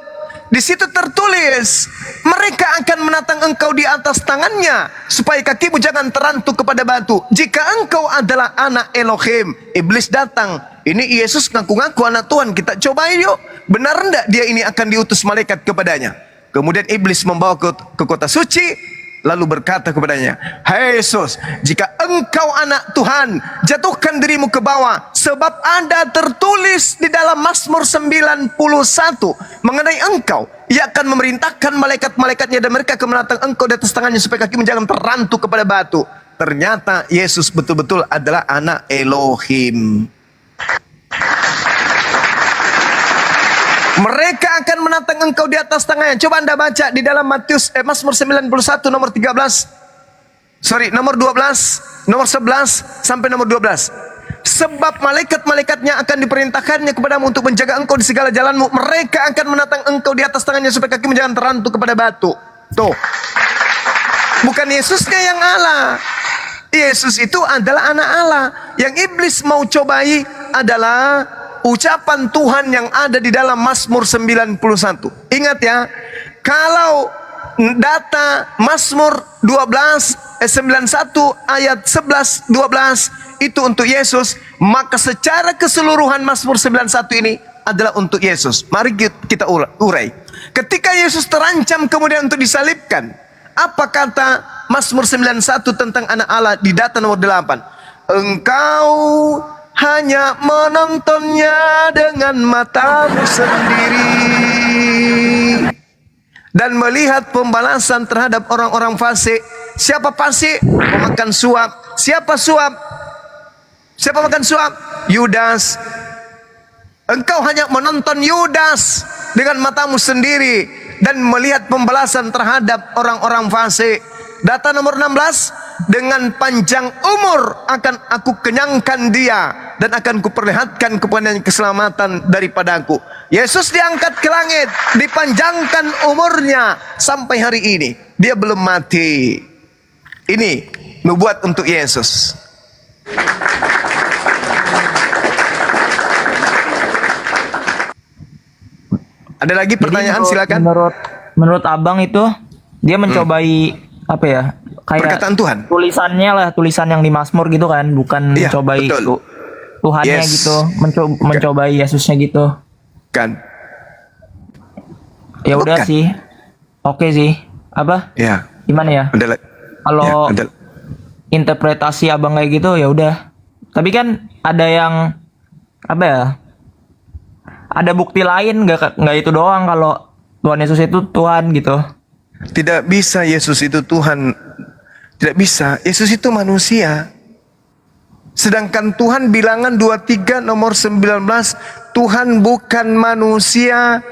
Di situ tertulis, mereka akan menatang engkau di atas tangannya, supaya kakimu jangan terantuk kepada batu. Jika engkau adalah anak Elohim. Iblis datang. Ini Yesus ngaku-ngaku anak Tuhan. Kita cobain yuk. Benar enggak dia ini akan diutus malaikat kepadanya? Kemudian iblis membawa ke kota suci. lalu berkata kepadanya, "Hai Yesus, jika engkau anak Tuhan, jatuhkan dirimu ke bawah, sebab ada tertulis di dalam Mazmur 91 mengenai engkau. Ia akan memerintahkan malaikat-malaikatnya dan mereka akan menatang engkau di atas tangannya supaya kakimu jangan terrantuk kepada batu." Ternyata Yesus betul-betul adalah anak Elohim. Mereka akan menatang engkau di atas tangannya. Coba Anda baca di dalam Mazmur 91 nomor 13. Nomor 12, nomor 11 sampai nomor 12. Sebab malaikat-malaikatnya akan diperintahkannya kepadamu untuk menjaga engkau di segala jalanmu. Mereka akan menatang engkau di atas tangannya supaya kakimu jangan terrantuk kepada batu. Tuh. Bukan Yesusnya yang Allah. Yesus itu adalah anak Allah. Yang iblis mau cobai adalah ucapan Tuhan yang ada di dalam Mazmur 91. Ingat ya, kalau data Mazmur 91 ayat 11 12 itu untuk Yesus, maka secara keseluruhan Mazmur 91 ini adalah untuk Yesus. Mari kita urai. Ketika Yesus terancam kemudian untuk disalibkan, apa kata Mazmur 91 tentang anak Allah di data nomor 8? Engkau hanya menontonnya dengan matamu sendiri dan melihat pembalasan terhadap orang-orang fasik. Siapa fasik? Memakan suap. Siapa suap? Siapa makan suap? Yudas. Engkau hanya menonton Yudas dengan matamu sendiri dan melihat pembalasan terhadap orang-orang fasik. Data nomor 16, dengan panjang umur akan aku kenyangkan dia dan akan kuperlihatkan kepadanya keselamatan daripadaku. Yesus diangkat ke langit, dipanjangkan umurnya sampai hari ini. Dia belum mati. Ini nubuat untuk Yesus. Ada lagi pertanyaan? Silakan. Menurut abang itu dia mencobai apa ya? Kayak Perkataan Tuhan. Tulisan yang di Mazmur gitu kan, bukan Iya, mencobai betul. Tuhannya Yes. gitu, mencobai Yesusnya gitu. Kan? Ya udah Bukan. sih. Oke sih. Apa? Ya. Gimana ya? Kalau Ya, interpretasi abang kayak gitu ya udah. Tapi kan ada yang apa ya? Ada bukti lain nggak itu doang kalau Tuhan Yesus itu Tuhan gitu. Tidak bisa Yesus itu Tuhan. Tidak bisa. Yesus itu manusia. Sedangkan Tuhan bilangan 23 nomor 19, Tuhan bukan manusia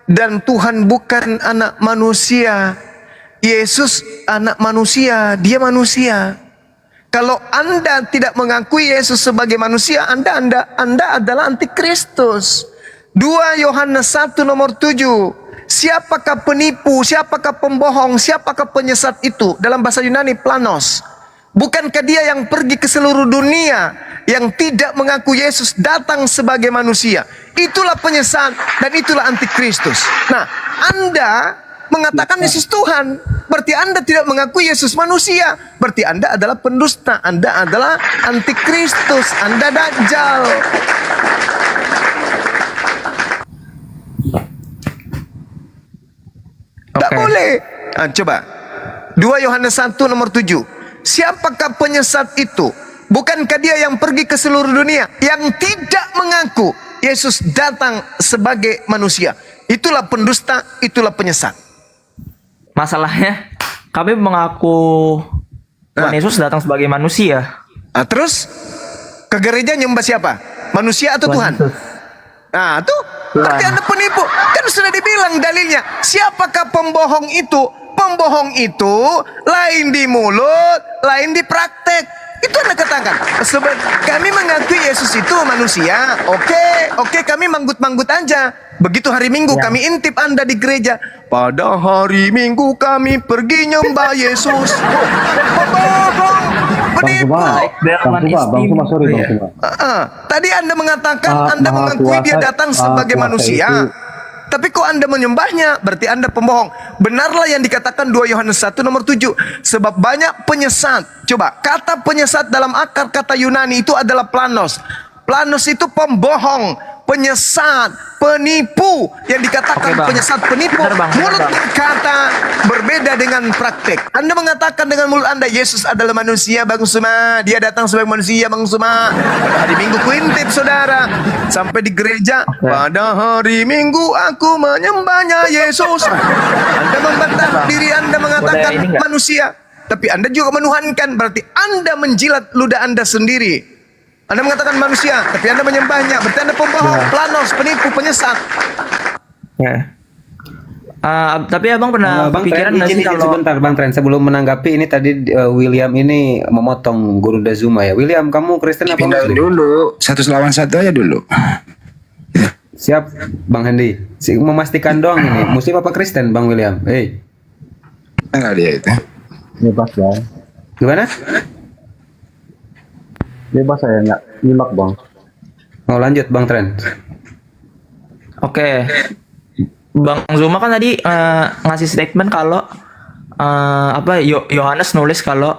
dan Tuhan bukan anak manusia. Yesus anak manusia, dia manusia. Kalau Anda tidak mengakui Yesus sebagai manusia, Anda adalah antikristus. 2 Yohanes 1 nomor 7. Siapakah penipu, siapakah pembohong, siapakah penyesat itu? Dalam bahasa Yunani planos. Bukankah dia yang pergi ke seluruh dunia, yang tidak mengaku Yesus datang sebagai manusia? Itulah penyesat dan itulah antikristus. Nah, Anda mengatakan Yesus Tuhan, berarti Anda tidak mengakui Yesus manusia. Berarti Anda adalah pendusta, Anda adalah antikristus, Anda dajjal. Tak boleh. Coba 2 Yohanes 1 nomor 7. Siapakah penyesat itu? Bukankah dia yang pergi ke seluruh dunia, yang tidak mengaku Yesus datang sebagai manusia? Itulah pendusta, itulah penyesat. Masalahnya kami mengaku Tuhan Yesus datang sebagai manusia. Terus ke gereja nyembah siapa? Manusia atau Tuhan? Yesus. Nah, tuh berarti Anda penipu. Kan sudah dibilang dalilnya. Siapakah pembohong itu? Pembohong itu lain di mulut, lain di praktek. Itu Anda katakan. Sebab kami mengakui Yesus itu manusia. Oke, kami manggut-manggut aja. Begitu hari Minggu kami intip Anda di gereja. Pada hari Minggu kami pergi nyembah Yesus. Pembohong, penipu. Bang Suma, sorry Bang Suma. Tadi Anda mengatakan Anda Maha mengakui dia Kuasa- datang Maha sebagai Kuasa manusia. itu- Tapi kok Anda menyembahnya? Berarti Anda pembohong. Benarlah yang dikatakan 2 Yohanes 1 nomor 7. Sebab banyak penyesat. Coba, kata penyesat dalam akar kata Yunani itu adalah planos. Planos itu pembohong. penyesat, penipu. Yang dikatakan Oke, Bang. penyesat, penipu, Benar, Bang. Benar, mulut Bang. berkata berbeda dengan praktek. Anda mengatakan dengan mulut Anda Yesus adalah manusia, Bang Suma. Dia datang sebagai manusia, Bang Suma. Hari Minggu kuintip, saudara. Sampai di gereja, pada hari Minggu aku menyembahnya Yesus. Anda membantah diri Anda mengatakan Boleh ini nggak? manusia. Tapi Anda juga menuhankan, berarti Anda menjilat ludah Anda sendiri. Anda mengatakan manusia, tapi Anda menyembahnya. Berarti Anda pembohong, planos, penipu, penyesat. Ya. Tapi abang pernah Bang kepikiran Tren, nggak sih izin kalau sebentar Bang Tren, sebelum menanggapi ini tadi William ini memotong Guru Dazuma ya. William, kamu Kristen apa Pindah Muslim? dulu, 1 lawan 1 aja dulu. Siap, Bang Hendy. Memastikan doang ini, Muslim apa Kristen, Bang William? Enggak dia itu. Bebas bang. Gimana? Bebas saya nggak nyimak bang. Mau lanjut, Bang Tren? Oke. Bang Zuma kan tadi ngasih statement kalau Yohanes nulis kalau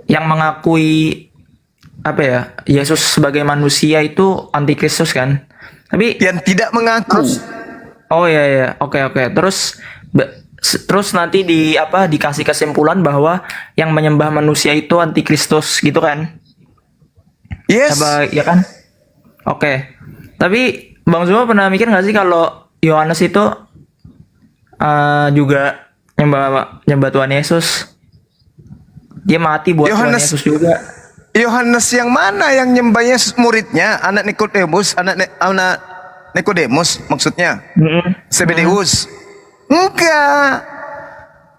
yang mengakui apa ya Yesus sebagai manusia itu antikristus kan. Tapi Yang tidak mengaku. oh ya oke. Terus nanti dikasih kesimpulan bahwa yang menyembah manusia itu antikristus gitu kan? Yes. Ya kan? Oke. Tapi Bang Zuma pernah mikir nggak sih kalau Yohanes itu juga nyembah Tuhan Yesus? Dia mati buat Tuhan Yohanes- Yesus juga. Yohanes yang mana yang nyembah Yesus? Muridnya, anak Nikodemus, anak Nikodemus maksudnya. Zebedeus. Enggak.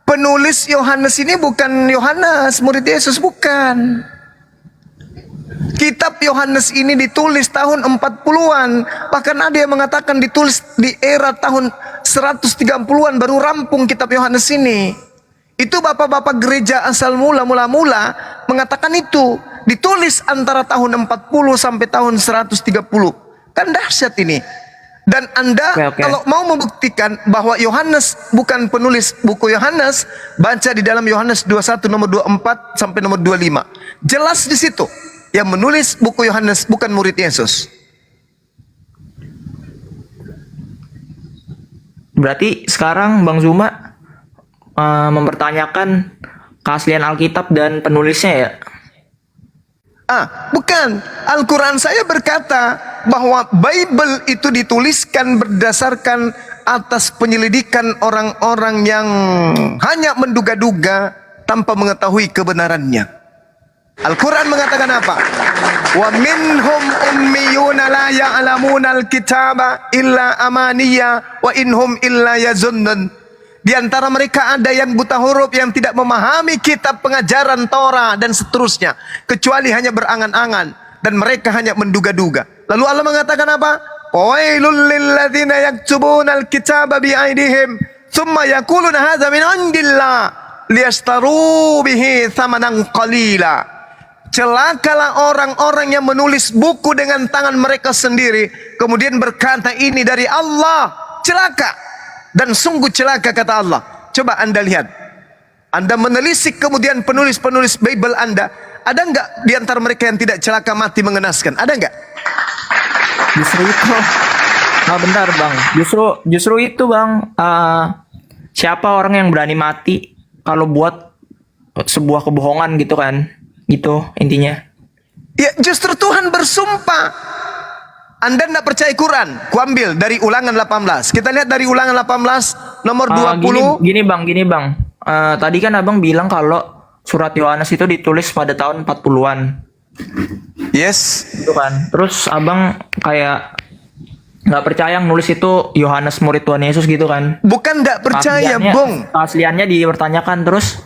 Penulis Yohanes ini bukan Yohanes, murid Yesus, bukan. Kitab Yohanes ini ditulis tahun 40-an. Bahkan ada yang mengatakan ditulis di era tahun 130-an baru rampung kitab Yohanes ini. Itu bapak-bapak gereja asal mula mengatakan itu. Ditulis antara tahun 40 sampai tahun 130. Kan dahsyat ini. Dan Anda Oke. kalau mau membuktikan bahwa Yohanes bukan penulis buku Yohanes, baca di dalam Yohanes 21 nomor 24 sampai nomor 25. Jelas di situ. Yang menulis buku Yohanes bukan murid Yesus. Berarti sekarang Bang Zuma mempertanyakan keaslian Alkitab dan penulisnya ya? Bukan. Al-Quran saya berkata bahwa Bible itu dituliskan berdasarkan atas penyelidikan orang-orang yang hanya menduga-duga tanpa mengetahui kebenarannya. Al-Quran mengatakan apa? Wa minhum ummiyuna la ya'lamuna al-kitaba illa amaniya wa inhum illa yazunnun. Di antara mereka ada yang buta huruf yang tidak memahami kitab pengajaran Torah dan seterusnya kecuali hanya berangan-angan dan mereka hanya menduga-duga. Lalu Allah mengatakan apa? Wailul lilladzina yaktubuna al-kitaba bi'aidihim thumma yaquluna hadza min 'indillah liyastaru bihi thamanan qalila. Celakalah orang-orang yang menulis buku dengan tangan mereka sendiri kemudian berkata ini dari Allah. Celaka. Dan sungguh celaka kata Allah. Coba Anda lihat. Anda menelisik kemudian penulis-penulis Bible Anda. Ada enggak di antara mereka yang tidak celaka mati mengenaskan? Ada enggak? Justru itu. Bentar Bang. Justru itu Bang. Siapa orang yang berani mati kalau buat sebuah kebohongan gitu kan? Gitu intinya. Ya justru Tuhan bersumpah. Anda tidak percaya Quran? Kuambil dari Ulangan 18. Kita lihat dari Ulangan 18 nomor 20. Gini Bang. Tadi kan Abang bilang kalau surat Yohanes itu ditulis pada tahun 40-an. Yes. Gitu kan. Terus Abang kayak nggak percaya yang nulis itu Yohanes murid Tuhan Yesus gitu kan. Bukan tidak percaya, Bung. Keasliannya dipertanyakan terus.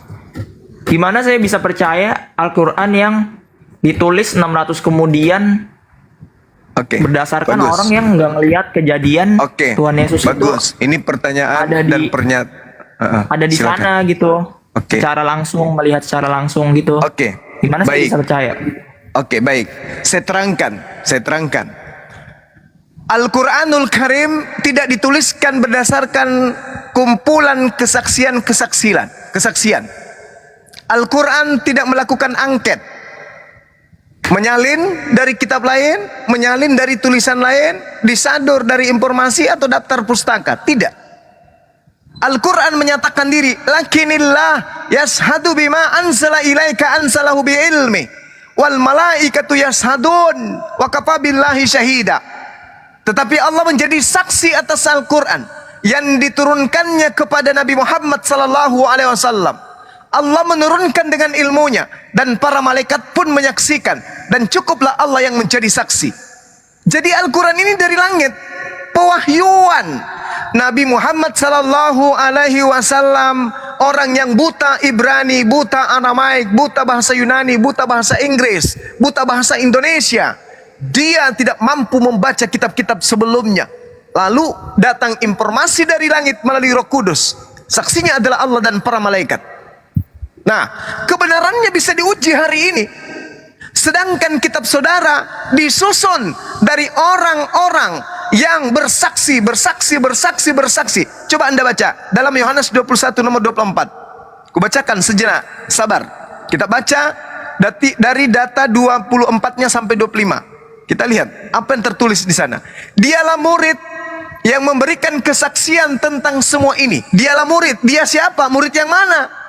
Gimana saya bisa percaya Al-Quran yang ditulis 600 kemudian Oke. berdasarkan bagus. orang yang nggak ngelihat kejadian Oke. Tuhan Yesus Bagus. itu Ini pertanyaan ada dan di- pernyataan. ada di sana gitu. Oke. Secara langsung melihat secara langsung gitu. Oke. Gimana saya Baik. bisa percaya? Oke, baik. Saya terangkan. Al-Quranul Karim tidak dituliskan berdasarkan kumpulan kesaksian. Al-Quran tidak melakukan angket. Menyalin dari kitab lain, menyalin dari tulisan lain, disadur dari informasi atau daftar pustaka. Tidak. Al-Quran menyatakan diri, lakinillah yashhadu bima anzala ilaika anzalahu bi'ilmi wal malaikatu yashhadun wa kafa billahi syahida. Tetapi Allah menjadi saksi atas Al-Quran yang diturunkannya kepada Nabi Muhammad sallallahu alaihi wasallam. Allah menurunkan dengan ilmunya dan para malaikat pun menyaksikan, dan cukuplah Allah yang menjadi saksi. Jadi Al-Quran ini dari langit, pewahyuan Nabi Muhammad sallallahu alaihi wasallam, orang yang buta Ibrani, buta Aramaik, buta bahasa Yunani, buta bahasa Inggris, buta bahasa Indonesia. Dia tidak mampu membaca kitab-kitab sebelumnya. Lalu datang informasi dari langit melalui Roh Kudus. Saksinya adalah Allah dan para malaikat. Nah, kebenarannya bisa diuji hari ini. Sedangkan kitab saudara disusun dari orang-orang yang bersaksi. Coba Anda baca dalam Yohanes 21 nomor 24. Kubacakan sejenak, sabar. Kita baca dari data 24-nya sampai 25. Kita lihat apa yang tertulis di sana. Dialah murid yang memberikan kesaksian tentang semua ini. Dialah murid. Dia siapa? Murid yang mana?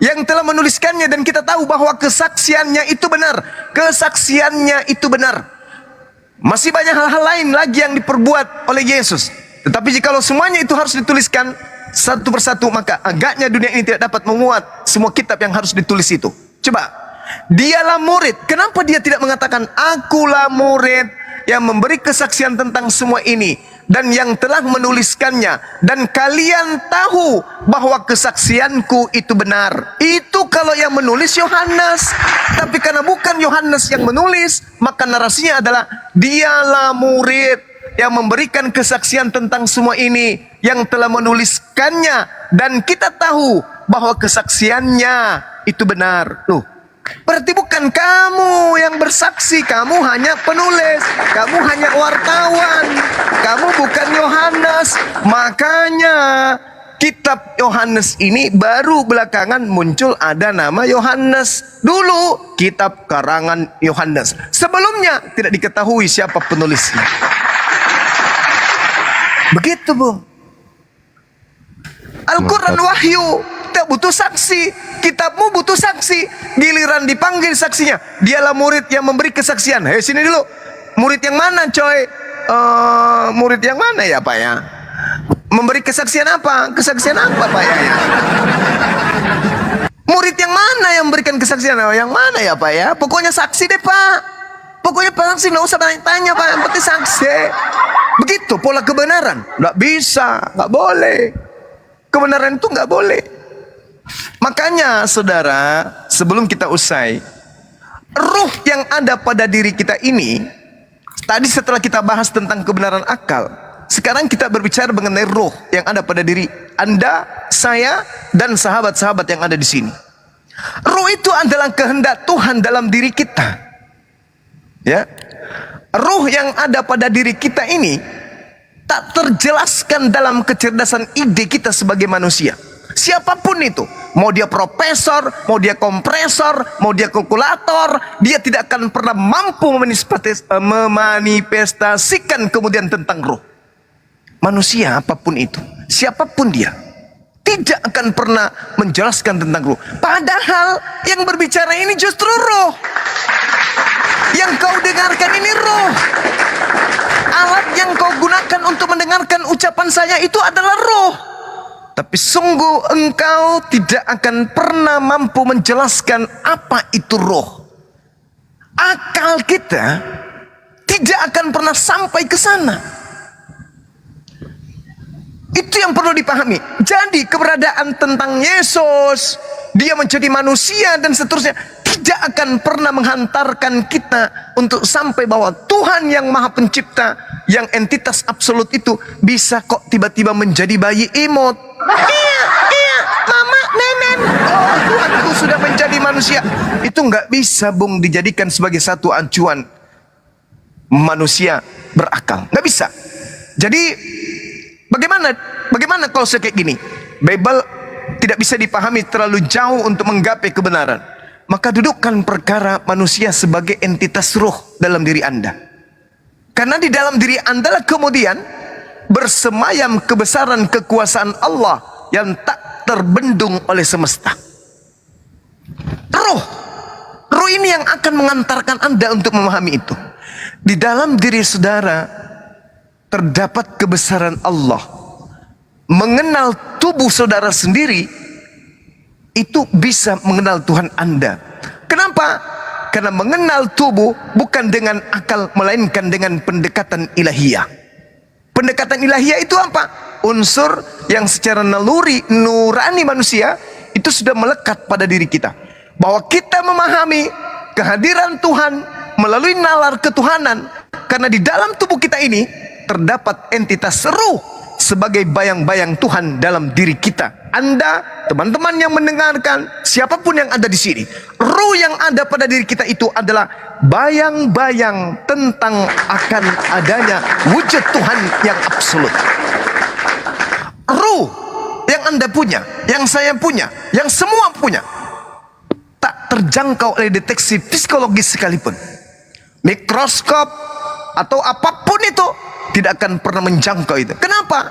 Yang telah menuliskannya, dan kita tahu bahwa kesaksiannya itu benar. Kesaksiannya itu benar. Masih banyak hal-hal lain lagi yang diperbuat oleh Yesus. Tetapi jikalau semuanya itu harus dituliskan satu persatu, maka agaknya dunia ini tidak dapat memuat semua kitab yang harus ditulis itu. Coba, dialah murid. Kenapa dia tidak mengatakan akulah murid yang memberi kesaksian tentang semua ini dan yang telah menuliskannya, dan kalian tahu bahwa kesaksianku itu benar. Itu kalau yang menulis Yohanes. Tapi karena bukan Yohanes yang menulis, maka narasinya adalah dialah murid yang memberikan kesaksian tentang semua ini, yang telah menuliskannya, dan kita tahu bahwa kesaksiannya itu benar. Loh, berarti bukan kamu yang bersaksi, kamu hanya penulis, kamu hanya wartawan, kamu bukan Yohanes. Makanya kitab Yohanes ini baru belakangan muncul ada nama Yohanes. Dulu kitab karangan Yohanes. Sebelumnya tidak diketahui siapa penulisnya. Begitu, Bung. Al-Quran wahyu, tidak butuh saksi. Kitabmu butuh saksi. Giliran dipanggil saksinya, dialah murid yang memberi kesaksian. Hei, sini dulu. Murid yang mana, coy? Murid yang mana ya, Pak ya? Memberi kesaksian apa? Kesaksian apa, Pak ya? Murid yang mana yang memberikan kesaksian? Yang mana ya, Pak ya? Pokoknya saksi deh, Pak. Pokoknya saksi, nggak usah tanya, Pak. Yang penting saksi. Begitu pola kebenaran. Nggak bisa, nggak boleh. Kebenaran itu nggak boleh. Makanya saudara, sebelum kita usai, ruh yang ada pada diri kita ini, tadi setelah kita bahas tentang kebenaran akal, sekarang kita berbicara mengenai ruh yang ada pada diri Anda, saya, dan sahabat-sahabat yang ada di sini. Ruh itu adalah kehendak Tuhan dalam diri kita. Ya, ruh yang ada pada diri kita ini tak terjelaskan dalam kecerdasan ide kita sebagai manusia. Siapapun itu, mau dia profesor, mau dia kompresor, mau dia kalkulator, dia tidak akan pernah mampu memanifestasikan kemudian tentang ruh. Manusia apapun itu, siapapun dia, tidak akan pernah menjelaskan tentang ruh. Padahal yang berbicara ini justru ruh. Yang kau dengarkan ini ruh. Alat yang kau gunakan untuk mendengarkan ucapan saya itu adalah ruh. Tapi sungguh engkau tidak akan pernah mampu menjelaskan apa itu ruh. Akal kita tidak akan pernah sampai ke sana. Itu yang perlu dipahami. Jadi keberadaan tentang Yesus, dia menjadi manusia dan seterusnya, tidak akan pernah menghantarkan kita untuk sampai bahwa Tuhan yang Maha Pencipta, yang entitas absolut itu, bisa kok tiba-tiba menjadi bayi imut. Iya, mama, nenek. Oh, Tuhanku sudah menjadi manusia. Itu nggak bisa, Bung, dijadikan sebagai satu acuan manusia berakal. Nggak bisa. Jadi bagaimana kalau saya kayak gini? Bible tidak bisa dipahami terlalu jauh untuk menggapai kebenaran. maka dudukkan perkara manusia sebagai entitas ruh dalam diri Anda. Karena di dalam diri Anda lah kemudian bersemayam kebesaran kekuasaan Allah yang tak terbendung oleh semesta. Ruh ini yang akan mengantarkan Anda untuk memahami itu. Di dalam diri saudara terdapat kebesaran Allah. Mengenal tubuh saudara sendiri itu bisa mengenal Tuhan Anda. Kenapa? Karena mengenal tubuh bukan dengan akal, melainkan dengan pendekatan ilahiyah. Pendekatan ilahiyah itu apa? Unsur yang secara naluri, nurani manusia itu sudah melekat pada diri kita. Bahwa kita memahami kehadiran Tuhan melalui nalar ketuhanan. Karena di dalam tubuh kita ini terdapat entitas ruh sebagai bayang-bayang Tuhan dalam diri kita. Anda, teman-teman yang mendengarkan, siapapun yang ada di sini, ruh yang ada pada diri kita itu adalah bayang-bayang tentang akan adanya wujud Tuhan yang absolut. Ruh yang Anda punya, yang saya punya, yang semua punya, tak terjangkau oleh deteksi psikologis sekalipun. Mikroskop atau apapun itu tidak akan pernah menjangkau itu. Kenapa?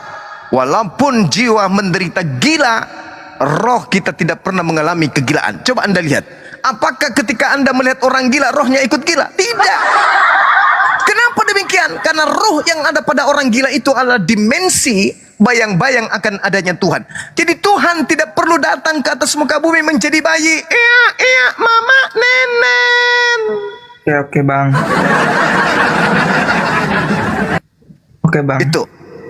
Walaupun jiwa menderita gila, roh kita tidak pernah mengalami kegilaan. Coba Anda lihat, apakah ketika Anda melihat orang gila, rohnya ikut gila? Tidak. Kenapa demikian? Karena roh yang ada pada orang gila itu adalah dimensi bayang-bayang akan adanya Tuhan. Jadi Tuhan tidak perlu datang ke atas muka bumi menjadi bayi. Iya, mama, nenek. Oke bang. Oke bang. Itu,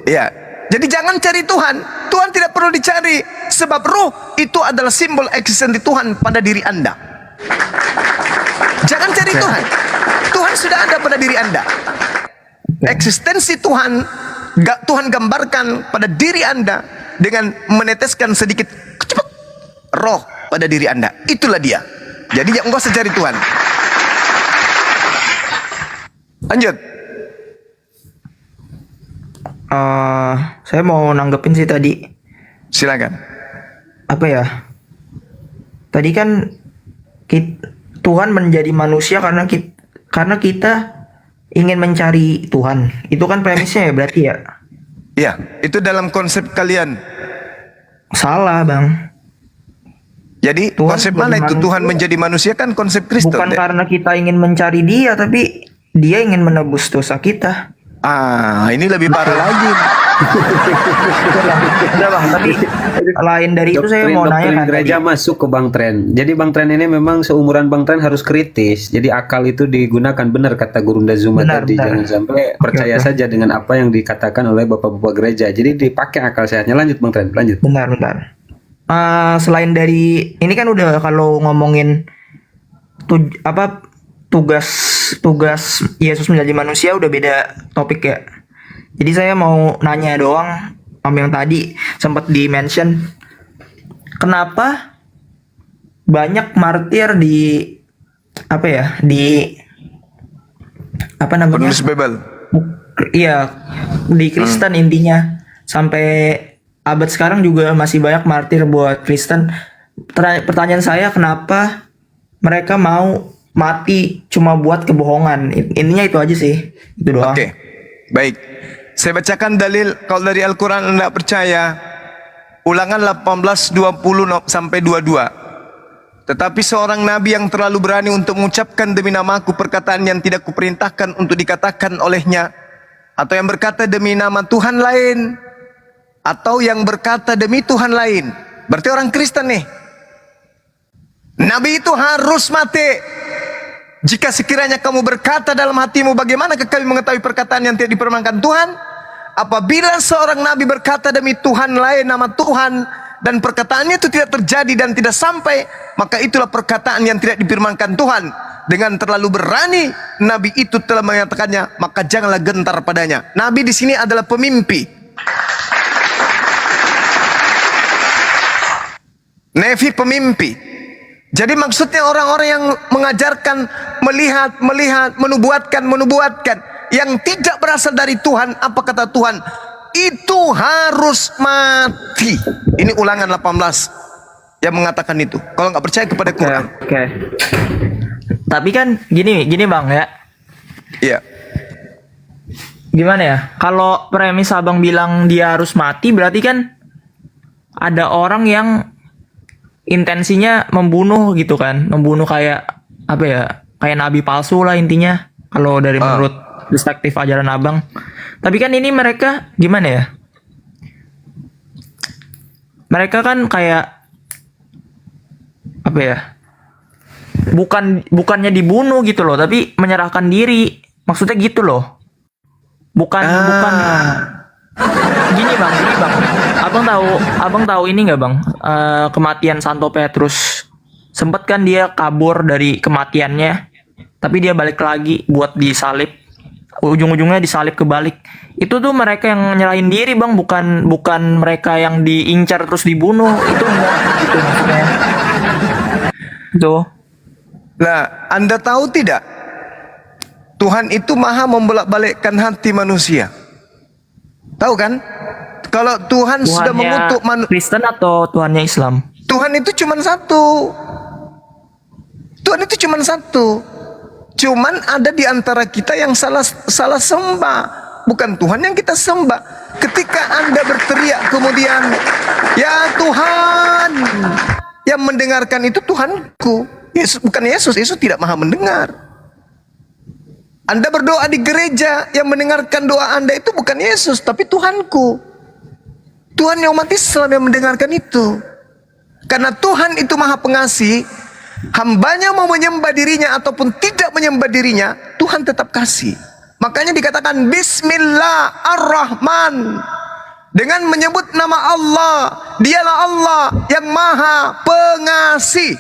ya. Jadi jangan cari Tuhan. Tuhan tidak perlu dicari. Sebab ruh itu adalah simbol eksistensi Tuhan pada diri Anda. Jangan cari Tuhan. Tuhan sudah ada pada diri Anda. Eksistensi Tuhan, Tuhan gambarkan pada diri Anda dengan meneteskan sedikit cepat roh pada diri Anda. Itulah dia. Jadi jangan usah cari Tuhan. Lanjut. Saya mau nanggepin sih tadi. Silakan. Apa ya? Tadi kan Tuhan menjadi manusia karena kita ingin mencari Tuhan. Itu kan premisnya ya berarti ya? Ya, itu dalam konsep kalian. Salah bang. Jadi Tuhan konsep mana itu? manusia. Tuhan menjadi manusia kan konsep Kristen. Bukan karena kita ingin mencari dia, tapi dia ingin menebus dosa kita. Ini lebih parah lagi. Udah bang, tapi lain dari itu saya mau Doktrin nanya kan gereja tadi. masuk ke Bang Tren. Jadi Bang Tren ini memang seumuran Bang Tren harus kritis. Jadi akal itu digunakan benar kata Gurunda Zuma Benar, tadi. benar. Jangan sampai percaya oke. saja dengan apa yang dikatakan oleh bapak-bapak gereja. Jadi dipakai akal sehatnya. Lanjut Bang Tren, lanjut. Bentar. Selain dari ini kan udah kalau ngomongin tugas Yesus menjadi manusia udah beda topik ya. Jadi saya mau nanya doang yang tadi sempat di-mention, kenapa banyak martir di Penulis Bible. Iya, di Kristen intinya. Sampai abad sekarang juga masih banyak martir buat Kristen. Pertanyaan saya, kenapa mereka mau mati cuma buat kebohongan? Intinya itu aja sih. Itu doang. Oke. Baik. Saya bacakan dalil. Kalau dari Al-Quran Anda percaya, Ulangan 18 20 sampai 22. Tetapi seorang nabi yang terlalu berani untuk mengucapkan demi namaku perkataan yang tidak kuperintahkan untuk dikatakan olehnya, atau yang berkata demi nama Tuhan lain, atau yang berkata demi Tuhan lain, berarti orang Kristen nih. Nabi itu harus mati. Jika sekiranya kamu berkata dalam hatimu, bagaimana kami mengetahui perkataan yang tidak dipermankan Tuhan? Apabila seorang nabi berkata demi Tuhan lain, nama Tuhan, dan perkataannya itu tidak terjadi dan tidak sampai, maka itulah perkataan yang tidak difirmankan Tuhan. Dengan terlalu berani nabi itu telah mengatakannya, maka janganlah gentar padanya. Nabi di sini adalah pemimpi. Nevi pemimpi. Jadi maksudnya orang-orang yang mengajarkan, melihat, menubuatkan yang tidak berasal dari Tuhan. Apa kata Tuhan? Itu harus mati. Ini Ulangan 18. yang mengatakan itu. Kalau nggak percaya kepada Quran. Oke. Tapi kan gini bang ya. Iya. Gimana ya? Kalau premis abang bilang dia harus mati, berarti kan ada orang yang intensinya membunuh gitu kan, membunuh kayak apa ya? Kayak nabi palsu lah intinya. Kalau dari menurut perspektif ajaran abang. Tapi kan ini mereka gimana ya? Mereka kan kayak apa ya? Bukannya dibunuh gitu loh, tapi menyerahkan diri. Maksudnya gitu loh. Bukan. Gini bang. Abang tahu ini nggak bang? Kematian Santo Petrus. Sempet kan dia kabur dari kematiannya, tapi dia balik lagi buat disalib. Ujung-ujungnya disalib kebalik. Itu tuh mereka yang nyerahin diri bang, bukan mereka yang diincar terus dibunuh. Itu enggak gitu maksudnya. Tuh. Nah, Anda tahu tidak? Tuhan itu maha membolak-balikkan hati manusia. Tahu kan? Kalau Tuhan sudah mengutuk Kristen atau Tuhannya Islam? Tuhan itu cuma satu. Tuhan itu cuma satu. Cuman ada di antara kita yang salah sembah. Bukan Tuhan yang kita sembah. Ketika Anda berteriak kemudian, ya Tuhan, yang mendengarkan itu Tuhanku. Yesus, bukan Yesus. Yesus tidak maha mendengar. Anda berdoa di gereja, yang mendengarkan doa Anda itu bukan Yesus, tapi Tuhanku. Tuhan yang umat Islam yang mendengarkan itu. Karena Tuhan itu maha pengasih, hambanya mau menyembah dirinya ataupun tidak menyembah dirinya, Tuhan tetap kasih. Makanya dikatakan Bismillahirrahman. Dengan menyebut nama Allah, dialah Allah yang maha pengasih.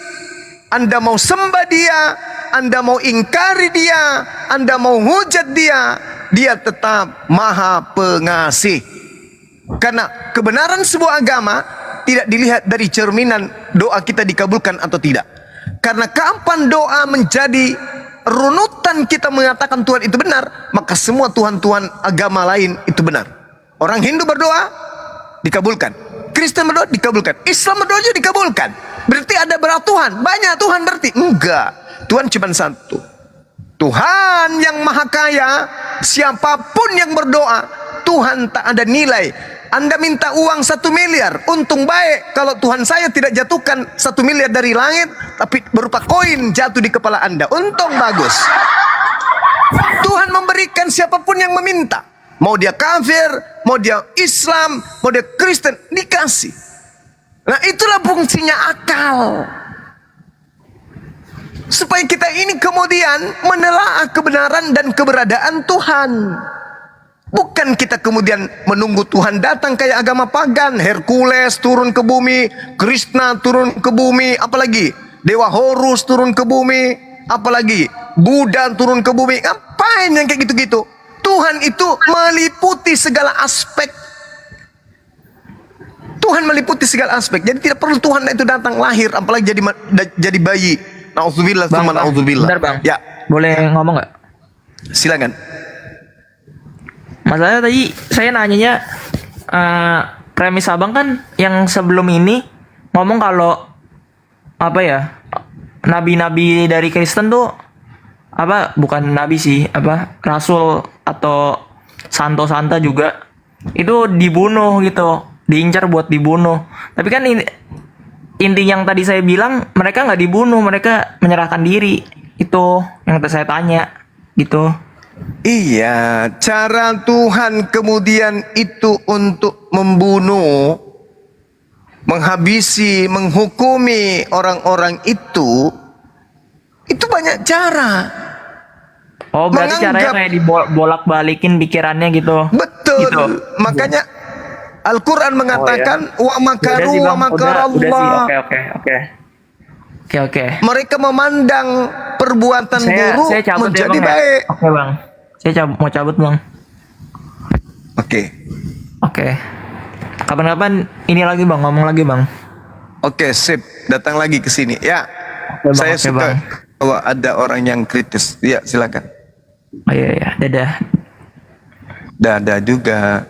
Anda mau sembah dia, Anda mau ingkari dia, Anda mau hujat dia, dia tetap maha pengasih. Karena kebenaran sebuah agama tidak dilihat dari cerminan doa kita dikabulkan atau tidak. Karena kapan doa menjadi runutan kita mengatakan Tuhan itu benar, maka semua Tuhan-Tuhan agama lain itu benar. Orang Hindu berdoa dikabulkan, Kristen berdoa dikabulkan, Islam berdoa juga dikabulkan. Berarti ada berapa Tuhan? Banyak Tuhan berarti? Enggak. Tuhan cuma satu. Tuhan yang maha kaya. Siapapun yang berdoa, Tuhan tak ada nilai. Anda minta uang 1 miliar, untung baik kalau Tuhan saya tidak jatuhkan 1 miliar dari langit, tapi berupa koin jatuh di kepala Anda. Untung bagus. Tuhan memberikan siapapun yang meminta. Mau dia kafir, mau dia Islam, mau dia Kristen, dikasih. Nah itulah fungsinya akal. Supaya kita ini kemudian menelaah kebenaran dan keberadaan Tuhan. Bukan kita kemudian menunggu Tuhan datang kayak agama pagan, Hercules turun ke bumi, Krishna turun ke bumi, apalagi Dewa Horus turun ke bumi, apalagi Buddha turun ke bumi. Ngapain yang kayak gitu-gitu? Tuhan itu meliputi segala aspek. Tuhan meliputi segala aspek. Jadi tidak perlu Tuhan itu datang lahir, apalagi jadi bayi. Nauzubillah, sama nauzubillah. Bentar bang. Ya, boleh ngomong nggak? silakan. Masalahnya tadi saya nanyanya premis abang kan yang sebelum ini ngomong kalau apa ya, nabi-nabi dari Kristen tuh apa, bukan nabi sih, apa rasul atau santo-santa juga itu dibunuh gitu, diincar buat dibunuh. Tapi kan inti yang tadi saya bilang, mereka nggak dibunuh, mereka menyerahkan diri. Itu yang saya tanya gitu. Iya, cara Tuhan kemudian itu untuk membunuh, menghabisi, menghukumi orang-orang itu banyak cara. Oh, berarti caranya kayak dibolak-balikin pikirannya gitu. Betul. Gitu. Makanya Al-Quran mengatakan wa makaru wa makar Allah. Oke. Mereka memandang perbuatan buruk saya cabut menjadi ya, bang, baik. Ya? Oke bang, saya mau cabut bang. Oke. Kapan-kapan ini lagi bang, ngomong lagi bang. Oke, sip. Datang lagi ke sini. Ya. Oke, bang, Saya oke, suka bang. kalau ada orang yang kritis. Ya, silakan. Oh iya, dadah. Dadah juga.